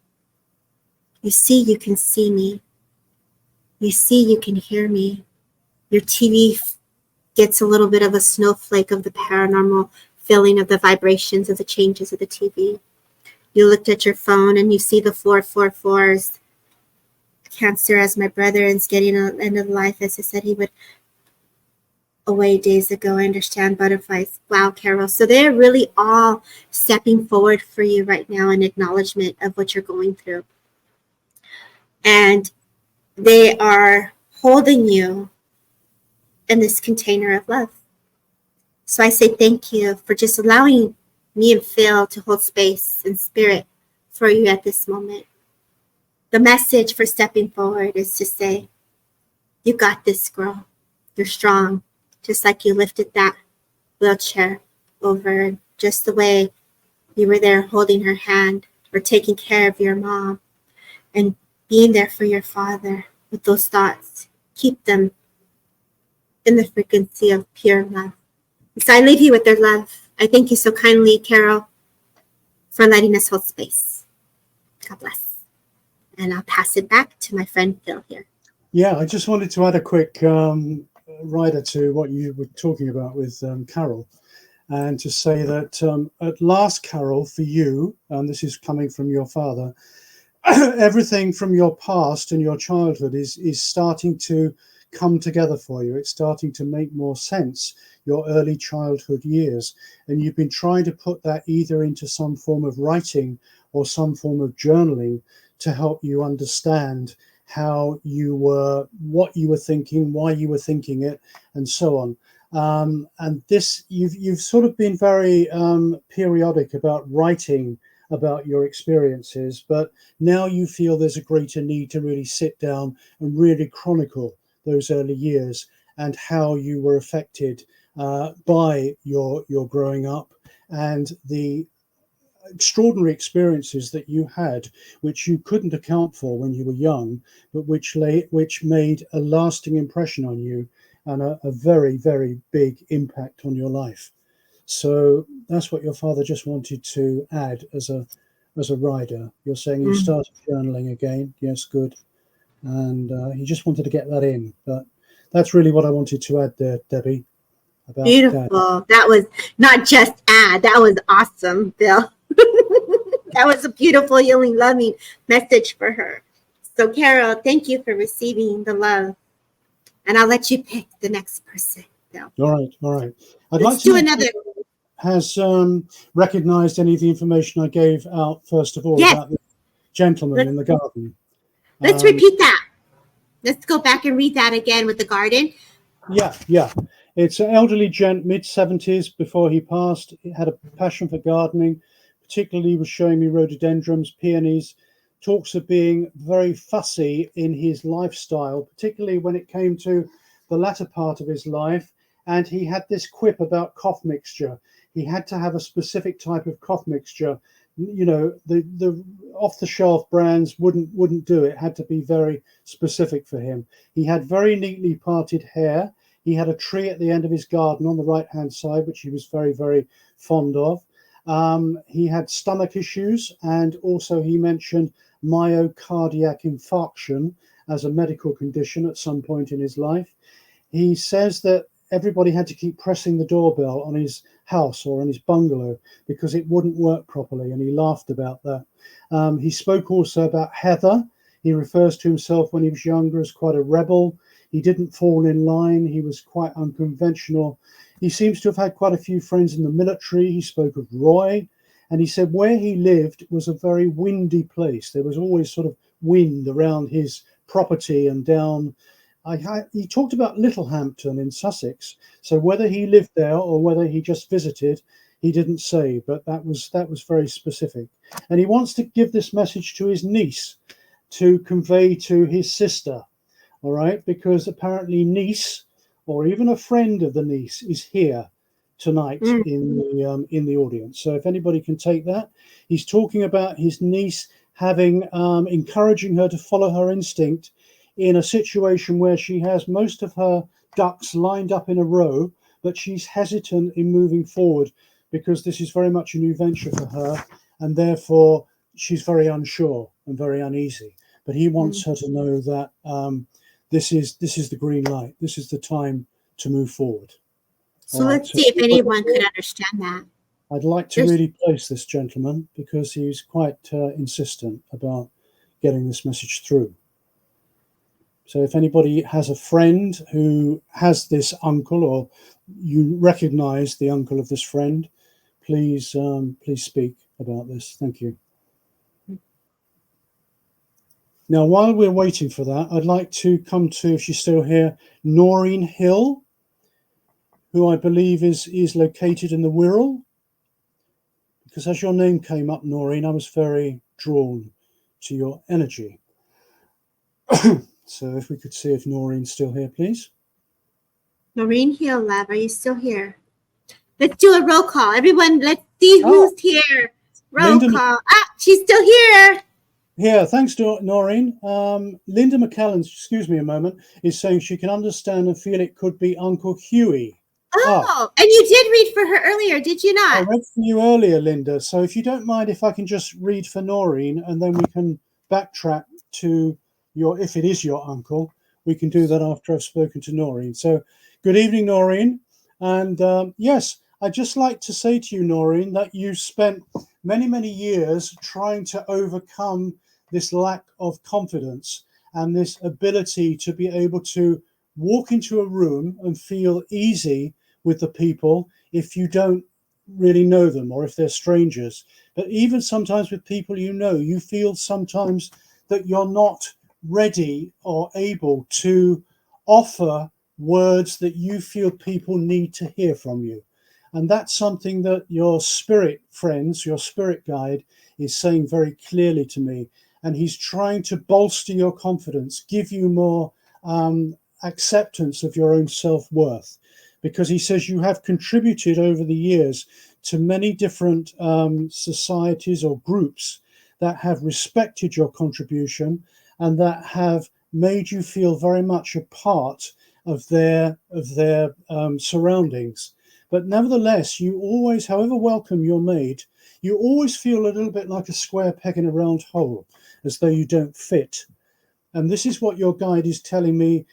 You see, you can see me. You see, you can hear me. Your TV gets a little bit of a snowflake of the paranormal feeling of the vibrations of the changes of the TV. You looked at your phone and you see the 444s. Cancer, as my brother is getting an end of life, as I said he would away days ago. I understand butterflies. Wow, Carol. So they're really all stepping forward for you right now in acknowledgement of what you're going through. And they are holding you in this container of love. So I say thank you for just allowing me and Phil to hold space and spirit for you at this moment. The message for stepping forward is to say, you got this, girl. You're strong, just like you lifted that wheelchair. over, just the way you were there holding her hand or taking care of your mom and being there for your father with those thoughts. Keep them in the frequency of pure love. So I leave you with their love. I thank you so kindly, Carol, for letting us hold space. God bless. And I'll pass it back to my friend Phil here. Yeah, I just wanted to add a quick rider to what you were talking about with Carol, and to say that at last, Carol, for you, and this is coming from your father, everything from your past and your childhood is starting to come together for you. It's starting to make more sense, your early childhood years. And you've been trying to put that either into some form of writing or some form of journaling to help you understand how you were, what you were thinking, why you were thinking it, and so on. And this, you've sort of been very periodic about writing about your experiences, but now you feel there's a greater need to really sit down and really chronicle those early years and how you were affected by your growing up and the extraordinary experiences that you had, which you couldn't account for when you were young, but which made a lasting impression on you and a very, very big impact on your life. So that's what your father just wanted to add as a rider. You're saying you started journaling again. Yes, good. And he just wanted to get that in. But that's really what I wanted to add there, Debbie. About Beautiful. That was not just add. That was awesome, Bill. That was a beautiful, healing, loving message for her. So, Carol, thank you for receiving the love. And I'll let you pick the next person, Bill. All right. Let's do another. Has recognized any of the information I gave out first of all about the gentleman in the garden. Let's repeat that. Let's go back and read that again with the garden. Yeah. It's an elderly gent, mid-70s, before he passed. He had a passion for gardening, particularly was showing me rhododendrons, peonies, talks of being very fussy in his lifestyle, particularly when it came to the latter part of his life. And he had this quip about cough mixture. He had to have a specific type of cough mixture. You know, the off-the-shelf brands wouldn't do it. It had to be very specific for him. He had very neatly parted hair. He had a tree at the end of his garden on the right-hand side, which he was very, very fond of. He had stomach issues, and also he mentioned myocardiac infarction as a medical condition at some point in his life. He says that everybody had to keep pressing the doorbell on his house or on his bungalow because it wouldn't work properly, and he laughed about that. He spoke also about Heather. He refers to himself when he was younger as quite a rebel. He didn't fall in line. He was quite unconventional. He seems to have had quite a few friends in the military. He spoke of Roy, and he said where he lived was a very windy place. There was always sort of wind around his property and down. He talked about Littlehampton in Sussex. So whether he lived there or whether he just visited, he didn't say, but that was very specific. And he wants to give this message to his niece to convey to his sister, all right? Because apparently niece, or even a friend of the niece, is here tonight in the audience. So if anybody can take that. He's talking about his niece having encouraging her to follow her instinct in a situation where she has most of her ducks lined up in a row, but she's hesitant in moving forward because this is very much a new venture for her, and therefore she's very unsure and very uneasy. But he wants her to know that this is the green light. This is the time to move forward. So let's see if anyone could understand that. I'd like to really place this gentleman because he's quite insistent about getting this message through. So if anybody has a friend who has this uncle, or you recognize the uncle of this friend, please speak about this. Thank you. Now, while we're waiting for that, I'd like to come to, if she's still here, Noreen Hill, who I believe is located in the Wirral. Because as your name came up, Noreen, I was very drawn to your energy. So if we could see if Noreen's still here, please. Noreen Hill, love, are you still here? Let's do a roll call. Everyone, let's see who's here. Roll call. She's still here. Yeah, thanks, Noreen. Linda McCallum, excuse me a moment, is saying she can understand and feel it could be Uncle Huey. Oh, and you did read for her earlier, did you not? I read for you earlier, Linda. So if you don't mind, if I can just read for Noreen, and then we can backtrack to if it is your uncle, we can do that after I've spoken to Noreen. So good evening, Noreen. And yes, I'd just like to say to you, Noreen, that you spent many, many years trying to overcome this lack of confidence and this ability to be able to walk into a room and feel easy with the people if you don't really know them or if they're strangers. But even sometimes with people you know, you feel sometimes that you're not ready or able to offer words that you feel people need to hear from you. And that's something that your spirit friends, your spirit guide, is saying very clearly to me. And he's trying to bolster your confidence, give you more acceptance of your own self-worth, because he says you have contributed over the years to many different societies or groups that have respected your contribution and that have made you feel very much a part of their surroundings. But nevertheless, you always, however welcome you're made, you always feel a little bit like a square peg in a round hole, as though you don't fit. And this is what your guide is telling me.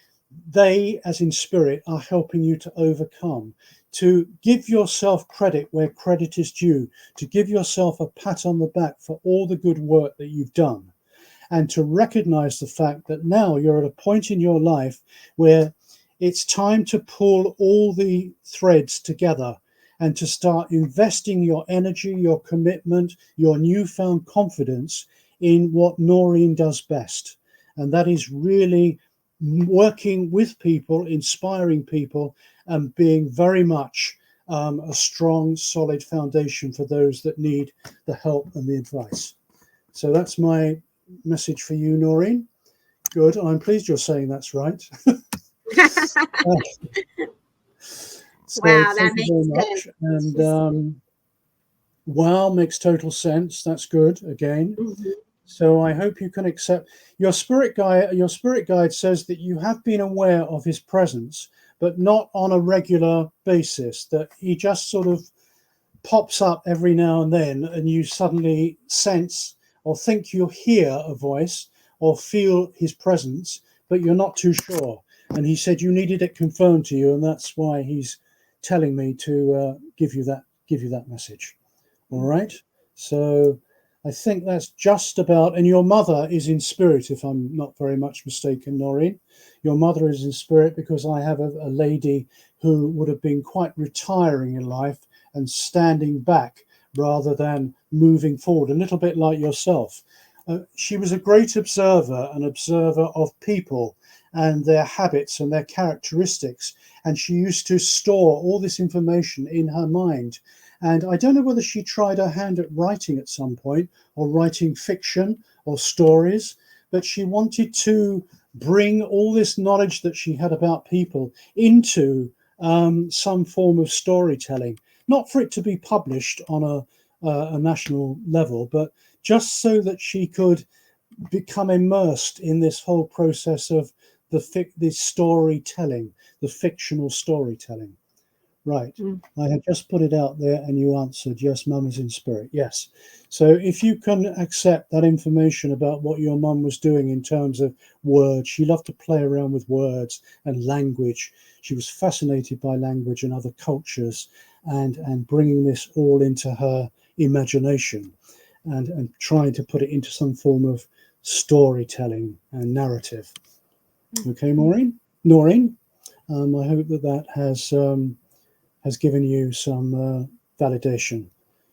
They, as in spirit, are helping you to overcome, to give yourself credit where credit is due, to give yourself a pat on the back for all the good work that you've done, and to recognize the fact that now you're at a point in your life where it's time to pull all the threads together and to start investing your energy, your commitment, your newfound confidence in what Noreen does best. And that is really working with people, inspiring people, and being very much a strong, solid foundation for those that need the help and the advice. So that's my message for you, Noreen. Good. I'm pleased you're saying that's right. So wow, that thank you very much. And wow, makes total sense. That's good again. Mm-hmm. So I hope you can accept your spirit guide. Your spirit guide says that you have been aware of his presence, but not on a regular basis, that he just sort of pops up every now and then and you suddenly sense or think you hear a voice or feel his presence, but you're not too sure. And he said you needed it confirmed to you, and that's why he's telling me to give you that message. All right. So I think that's just about. And your mother is in spirit, if I'm not very much mistaken, Noreen. Your mother is in spirit, because I have a lady who would have been quite retiring in life and standing back rather than moving forward, a little bit like yourself. She was a great observer, an observer of people and their habits and their characteristics. And she used to store all this information in her mind. And I don't know whether she tried her hand at writing at some point, or writing fiction or stories, but she wanted to bring all this knowledge that she had about people into some form of storytelling, not for it to be published on a national level, but just so that she could become immersed in this whole process of the storytelling, the fictional storytelling. Right. I had just put it out there and you answered, yes, mum is in spirit. Yes. So if you can accept that information about what your mum was doing in terms of words, she loved to play around with words and language. She was fascinated by language and other cultures, and bringing this all into her imagination and trying to put it into some form of storytelling and narrative. Okay, Noreen, I hope that has given you some validation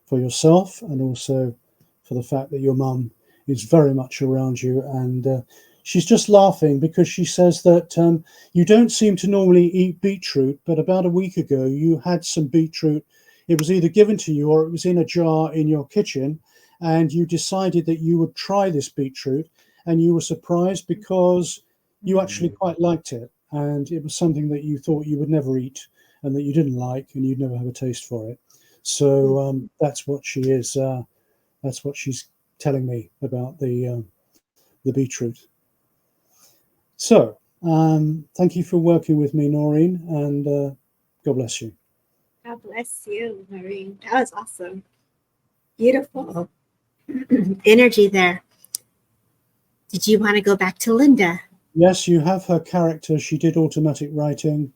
for yourself, and also for the fact that your mum is very much around you. And she's just laughing because she says that you don't seem to normally eat beetroot, but about a week ago you had some beetroot. It was either given to you or it was in a jar in your kitchen, and you decided that you would try this beetroot, and you were surprised because you actually quite liked it, and it was something that you thought you would never eat. and that you didn't like, and you'd never have a taste for it. So that's what she is. That's what she's telling me about the beetroot. So thank you for working with me, Noreen, and God bless you. God bless you, Noreen. That was awesome. Beautiful energy there. Did you want to go back to Linda? Yes, you have her character. She did automatic writing.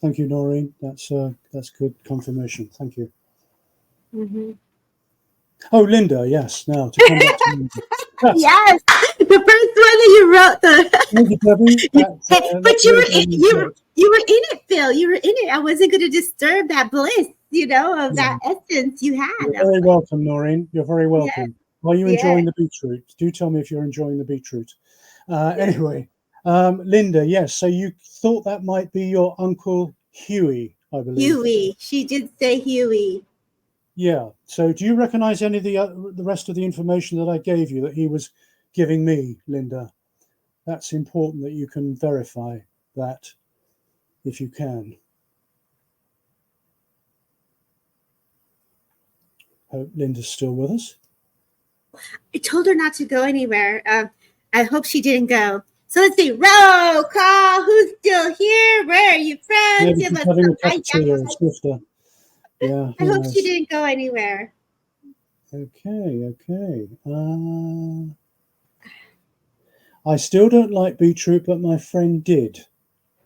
Thank you, Noreen. That's good confirmation. Thank you. Mm-hmm. Oh, Linda, yes. Now to come back to Linda. Yes, the first one that you wrote. Thank you, Debbie. But you were in it, Phil. You were in it. I wasn't going to disturb that bliss, of that essence you had. You're very welcome, Noreen. You're very welcome. Are you enjoying the beetroot? Do tell me if you're enjoying the beetroot. Anyway, Linda, yes. So you thought that might be your Uncle Huey, I believe. Huey. She did say Huey. Yeah. So do you recognize any of the rest of the information that I gave you that he was giving me, Linda? That's important that you can verify that if you can. Hope Linda's still with us. I told her not to go anywhere. I hope she didn't go. So let's see. Roll call. Who's still here? Where are you from? Maybe she's having a cup of tea or a Swifter. Yeah. I hope she didn't go anywhere. Okay. I still don't like beetroot, but my friend did.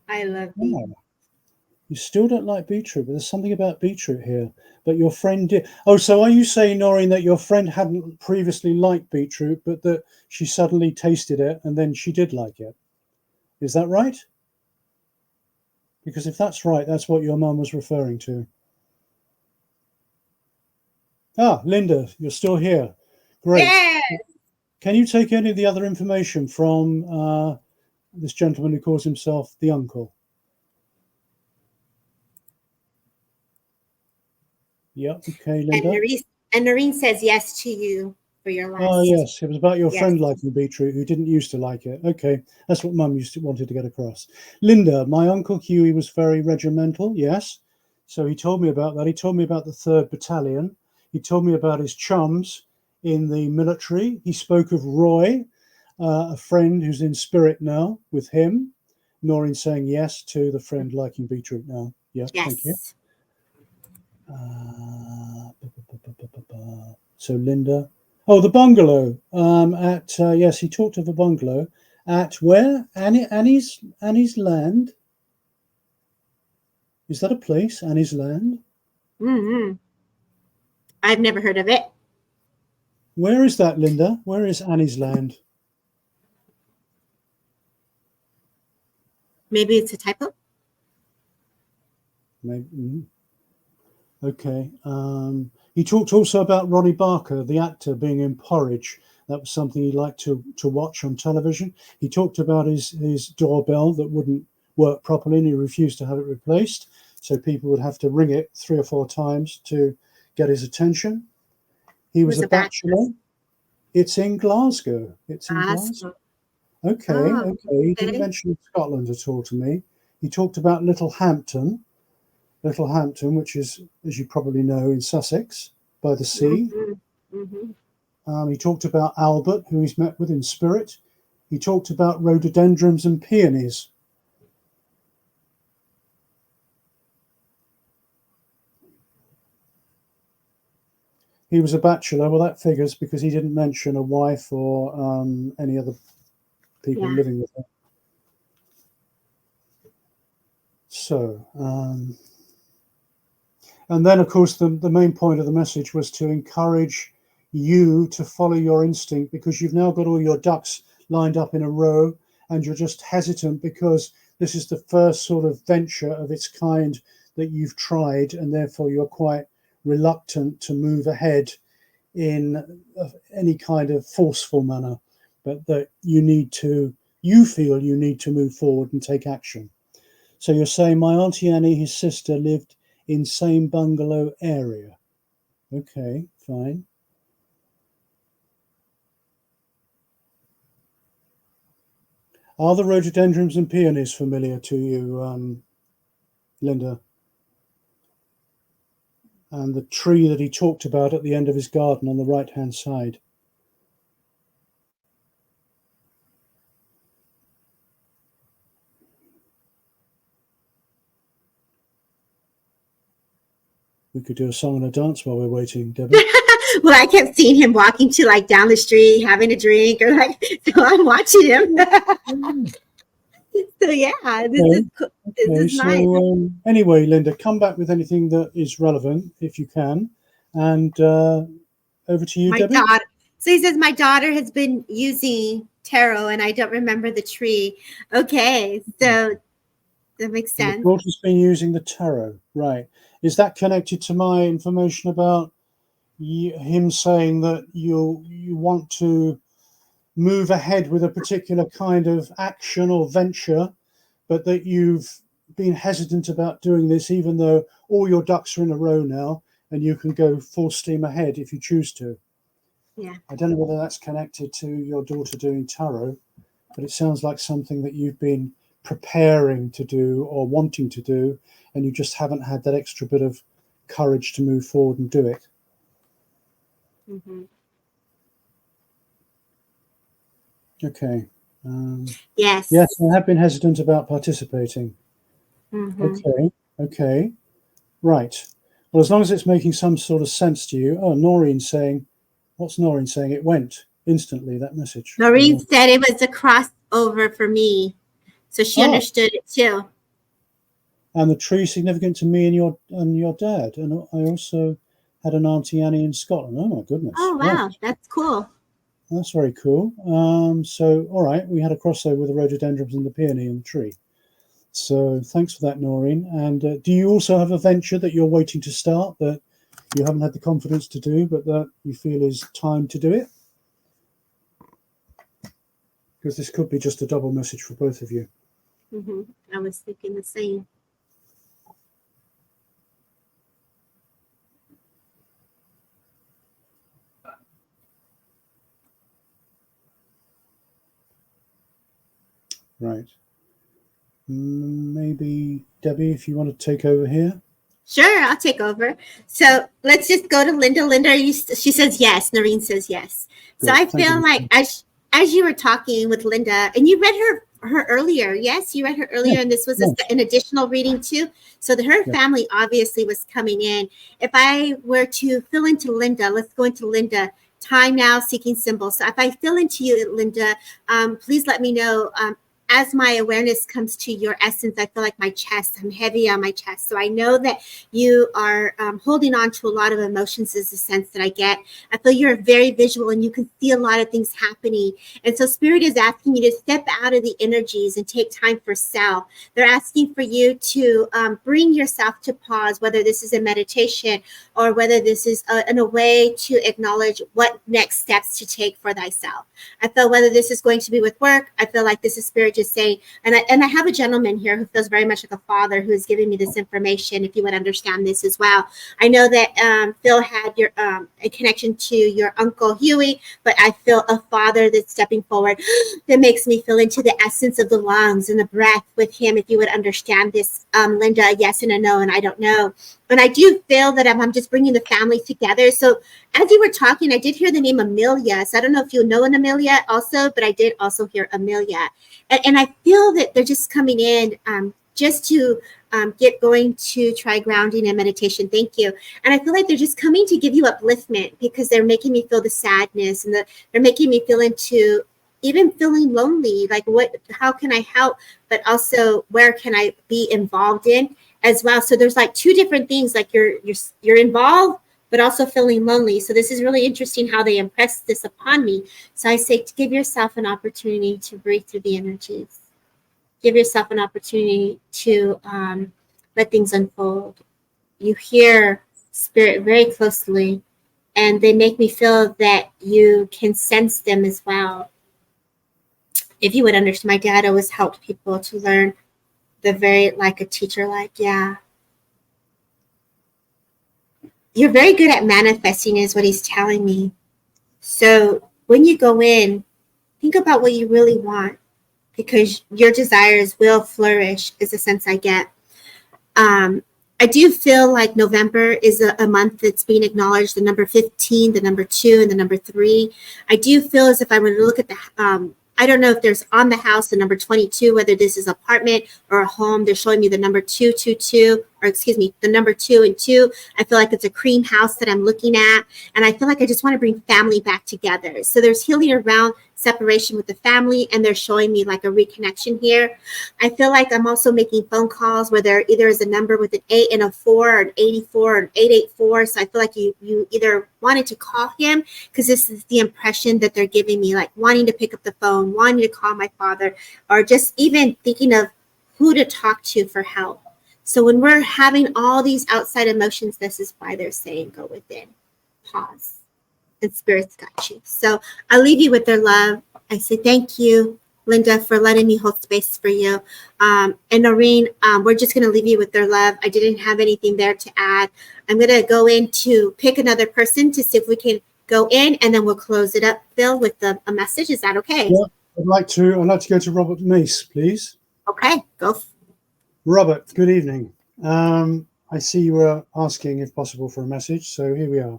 I love beetroot. Oh, you still don't like beetroot, but there's something about beetroot here. But your friend did. Oh, so are you saying, Noreen, that your friend hadn't previously liked beetroot, but that she suddenly tasted it and then she did like it? Is that right? Because if that's right, that's what your mum was referring to. Ah, Linda, you're still here. Great. Yes. Can you take any of the other information from this gentleman who calls himself the uncle? Yeah, okay, Linda. And Noreen says yes to you for your last. Oh, yes, it was about your friend liking beetroot who didn't used to like it. Okay, that's what Mum wanted to get across. Linda, my Uncle Huey was very regimental, yes. So he told me about that. He told me about the 3rd Battalion. He told me about his chums in the military. He spoke of Roy, a friend who's in spirit now with him. Noreen saying yes to the friend liking beetroot now. Yeah, yes. Thank you. So Linda, the bungalow yes, he talked of a bungalow at where? Annie's Land. Is that a place? Annie's Land? Mm-hmm. I've never heard of it. Where is that, Linda? Where is Annie's Land? Maybe it's a typo. Maybe. Okay. He talked also about Ronnie Barker, the actor, being in Porridge. That was something he liked to watch on television. He talked about his doorbell that wouldn't work properly and he refused to have it replaced. So people would have to ring it 3 or 4 times to get his attention. He was a bachelor. It's in Glasgow. It's in Glasgow. Okay. He didn't mention Scotland at all to me. He talked about Littlehampton, which is, as you probably know, in Sussex by the sea. Mm-hmm. He talked about Albert, who he's met with in spirit. He talked about rhododendrons and peonies. He was a bachelor. Well, that figures because he didn't mention a wife or any other people living with him. So, and then, of course, the main point of the message was to encourage you to follow your instinct because you've now got all your ducks lined up in a row and you're just hesitant because this is the first sort of venture of its kind that you've tried and therefore you're quite reluctant to move ahead in any kind of forceful manner, but that you feel you need to move forward and take action. So you're saying my Auntie Annie, his sister, lived in same bungalow area. Okay, fine. Are the rhododendrons and peonies familiar to you, Linda? and the tree that he talked about at the end of his garden on the right-hand side. We could do a song and a dance while we're waiting, Debbie. Well, I kept seeing him walking to like down the street, having a drink, or like, so I'm watching him. So yeah, this is nice. Anyway, Linda, come back with anything that is relevant if you can, and over to you, Debbie. Daughter. So he says my daughter has been using tarot, and I don't remember the tree. Okay, so that makes sense. Your daughter's been using the tarot, right? Is that connected to my information about him saying that you want to move ahead with a particular kind of action or venture, but that you've been hesitant about doing this, even though all your ducks are in a row now and you can go full steam ahead if you choose to? Yeah. I don't know whether that's connected to your daughter doing tarot, but it sounds like something that you've been preparing to do or wanting to do, and you just haven't had that extra bit of courage to move forward and do it. Mm-hmm. Okay. Yes. Yes, I have been hesitant about participating. Mm-hmm. Okay. Right. Well, as long as it's making some sort of sense to you. Oh, Noreen's saying, what's Noreen saying? It went instantly, that message. Noreen said it was a crossover for me. So she understood it too. And the tree significant to me and your dad. And I also had an Auntie Annie in Scotland. Oh my goodness. Oh wow, right. That's cool. That's very cool. So all right, we had a crossover with the rhododendrons and the peony and the tree. So thanks for that, Noreen. And do you also have a venture that you're waiting to start that you haven't had the confidence to do, but that you feel is time to do it? Because this could be just a double message for both of you. Mm-hmm. I was thinking the same. Right. Maybe Debbie, if you want to take over here. Sure, I'll take over. So let's just go to Linda. Linda, she says yes. Noreen says yes. Great. So I feel like as you were talking with Linda, and you read her earlier. Yes, you read her earlier, and this was an additional reading too. So her family obviously was coming in. If I were to fill into Linda, let's go into Linda. Time now, seeking symbols. So if I fill into you, Linda, please let me know. As my awareness comes to your essence, I feel like my chest, I'm heavy on my chest. So I know that you are holding on to a lot of emotions is the sense that I get. I feel you're very visual and you can see a lot of things happening. And so Spirit is asking you to step out of the energies and take time for self. They're asking for you to bring yourself to pause, whether this is a meditation or whether this is in a way to acknowledge what next steps to take for thyself. I feel whether this is going to be with work, I feel like this is Spirit just saying, and I have a gentleman here who feels very much like a father who is giving me this information, if you would understand this as well. I know that Phil had a connection to your Uncle Huey, but I feel a father that's stepping forward that makes me feel into the essence of the lungs and the breath with him, if you would understand this, Linda, a yes and a no, and I don't know. And I do feel that I'm just bringing the family together. So as you were talking, I did hear the name Amelia. So I don't know if you know an Amelia also, but I did also hear Amelia. And I feel that they're just coming in just to get going to try grounding and meditation. Thank you. And I feel like they're just coming to give you upliftment because they're making me feel the sadness and they're making me feel into even feeling lonely. Like how can I help? But also where can I be involved in as well? So there's like two different things, like you're involved, but also feeling lonely. So this is really interesting how they impress this upon me. So I say to give yourself an opportunity to breathe through the energies. Give yourself an opportunity to let things unfold. You hear Spirit very closely, and they make me feel that you can sense them as well. If you would understand, my dad always helped people to learn like a teacher, You're very good at manifesting is what he's telling me. So when you go in, think about what you really want because your desires will flourish is the sense I get. I I do feel like November is a month that's being acknowledged, the number 15, the number 2, and the number 3. I do feel as if I were to look at the, I don't know if there's on the house the number 22, whether this is an apartment or a home. They're showing me the number 222, or excuse me, the number 2 and 2. I feel like it's a cream house that I'm looking at. And I feel like I just want to bring family back together. So there's healing around separation with the family, and they're showing me like a reconnection here. I feel like I'm also making phone calls where there either is a number with an 8 and a 4, or an 84 or an 884. So I feel like you either wanted to call him, because this is the impression that they're giving me, like wanting to pick up the phone, wanting to call my father, or just even thinking of who to talk to for help. So when we're having all these outside emotions, this is why they're saying go within, pause, and spirit's got you. So I'll leave you with their love. I say thank you, Linda, for letting me hold space for you. And Noreen, we're just going to leave you with their love. I didn't have anything there to add. I'm going to go in to pick another person to see if we can go in, and then we'll close it up, Phil, with a message. Is that okay? Yeah, I'd like to go to Robert Mace, please. Okay, go. Robert, good evening. I see you were asking, if possible, for a message, so here we are.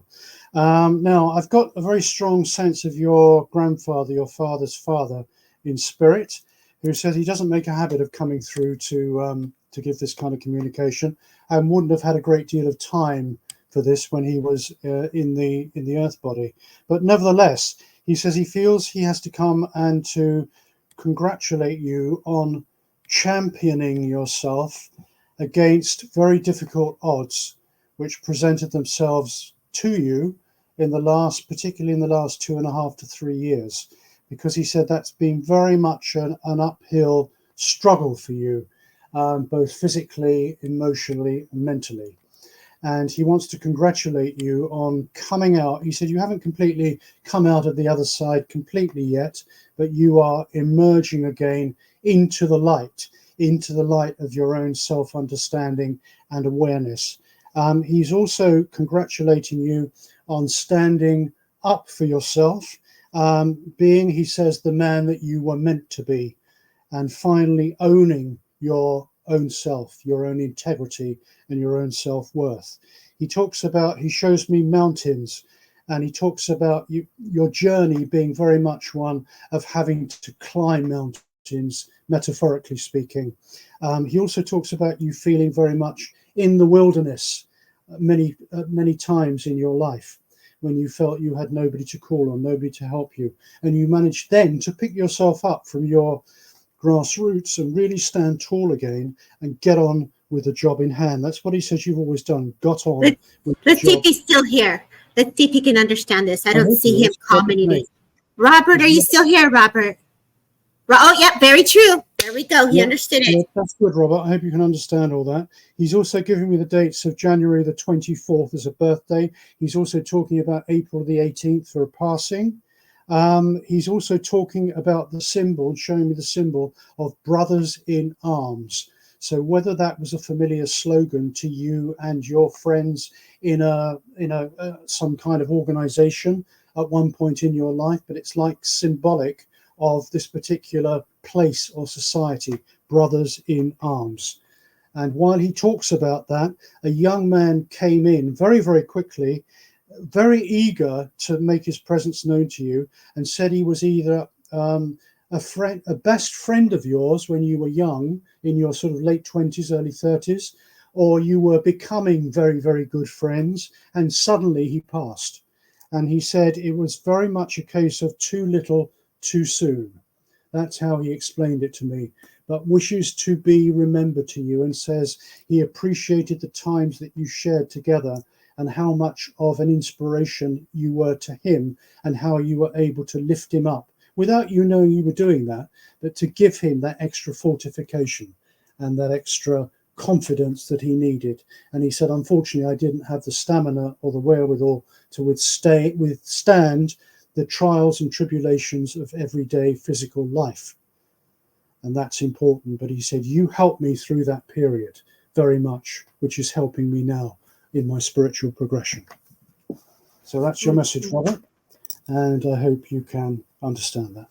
Now, I've got a very strong sense of your grandfather, your father's father, in spirit, who says he doesn't make a habit of coming through to give this kind of communication, and wouldn't have had a great deal of time for this when he was in the earth body. But nevertheless, he says he feels he has to come and to congratulate you on championing yourself against very difficult odds which presented themselves to you particularly in the last 2.5 to 3 years, because he said that's been very much an uphill struggle for you, both physically, emotionally, and mentally. And he wants to congratulate you on coming out. He said you haven't completely come out of the other side completely yet, but you are emerging again into the light of your own self-understanding and awareness. He's also congratulating you on standing up for yourself, being, he says, the man that you were meant to be, and finally owning your own self, your own integrity, and your own self-worth. He shows me mountains, and he talks about your journey being very much one of having to climb mountains, metaphorically speaking. He also talks about you feeling very much in the wilderness many times in your life, when you felt you had nobody to call on, nobody to help you, and you managed then to pick yourself up from your grassroots and really stand tall again and get on with the job in hand. That's what he says you've always done, got on. Let's see if he's still here. Let's see if he can understand this. I don't see him commenting. Robert, are you still here, Robert? Oh, yeah, very true. There we go. He understood it. Yeah, that's good, Robert. I hope you can understand all that. He's also giving me the dates of January the 24th as a birthday. He's also talking about April the 18th for a passing. He's also talking about the symbol, showing me the symbol of brothers in arms. So whether that was a familiar slogan to you and your friends in some kind of organization at one point in your life, but it's like symbolic of this particular place or society, brothers in arms. And while he talks about that, a young man came in very, very quickly, very eager to make his presence known to you, and said he was either a best friend of yours when you were young, in your sort of late 20s, early 30s, or you were becoming very, very good friends, and suddenly he passed. And he said it was very much a case of too little, too soon. That's how he explained it to me, but wishes to be remembered to you, and says he appreciated the times that you shared together and how much of an inspiration you were to him, and how you were able to lift him up without you knowing you were doing that, but to give him that extra fortification and that extra confidence that he needed. And he said, unfortunately, I didn't have the stamina or the wherewithal to withstand the trials and tribulations of everyday physical life. And that's important. But he said, you helped me through that period very much, which is helping me now in my spiritual progression. So that's your message, Robert. And I hope you can understand that.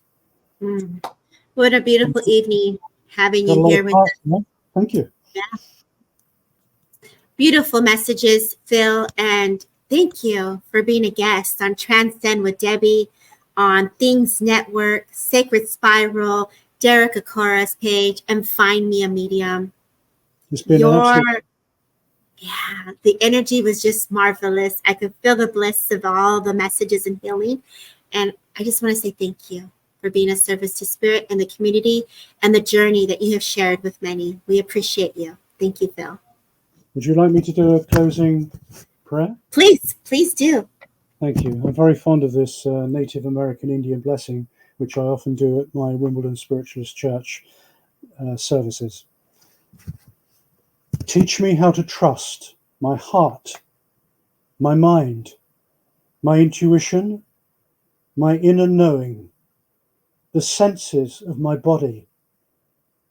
What a beautiful evening having you here with us. Thank you. Yeah. Beautiful messages, Phil, and thank you for being a guest on Transcend with Debbie, on Things Network, Sacred Spiral, Derek Akora's page, and Find Me a Medium. It's been Yeah, the energy was just marvelous. I could feel the bliss of all the messages and healing. And I just want to say thank you for being a service to spirit and the community and the journey that you have shared with many. We appreciate you. Thank you, Phil. Would you like me to do a closing prayer? Please do. Thank you. I'm very fond of this Native American Indian blessing, which I often do at my Wimbledon Spiritualist Church services. Teach me how to trust my heart, my mind, my intuition, my inner knowing, the senses of my body,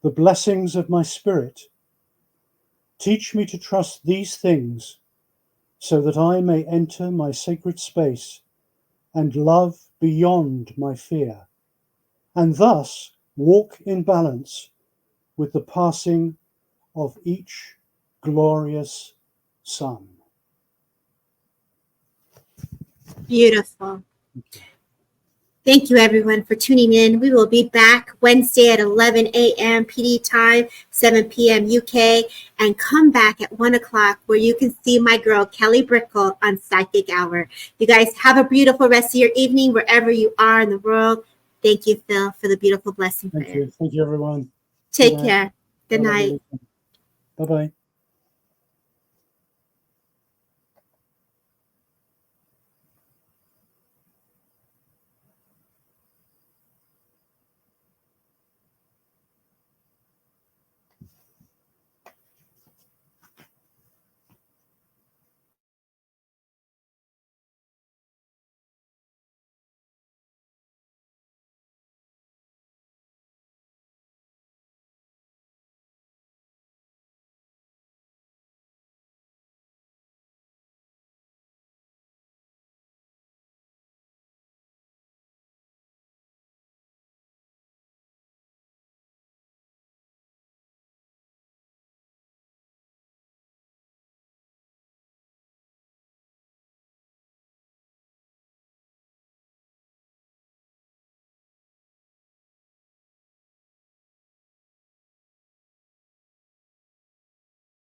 the blessings of my spirit. Teach me to trust these things so that I may enter my sacred space and love beyond my fear, and thus walk in balance with the passing of each glorious sun. Beautiful. Thank you, everyone, for tuning in. We will be back Wednesday at 11 a.m. PD time, 7 p.m. UK, and come back at 1 o'clock where you can see my girl, Kelly Brickle, on Psychic Hour. You guys have a beautiful rest of your evening wherever you are in the world. Thank you, Phil, for the beautiful blessing prayer. Thank you. Thank you, everyone. Take care. Good night. Bye-bye.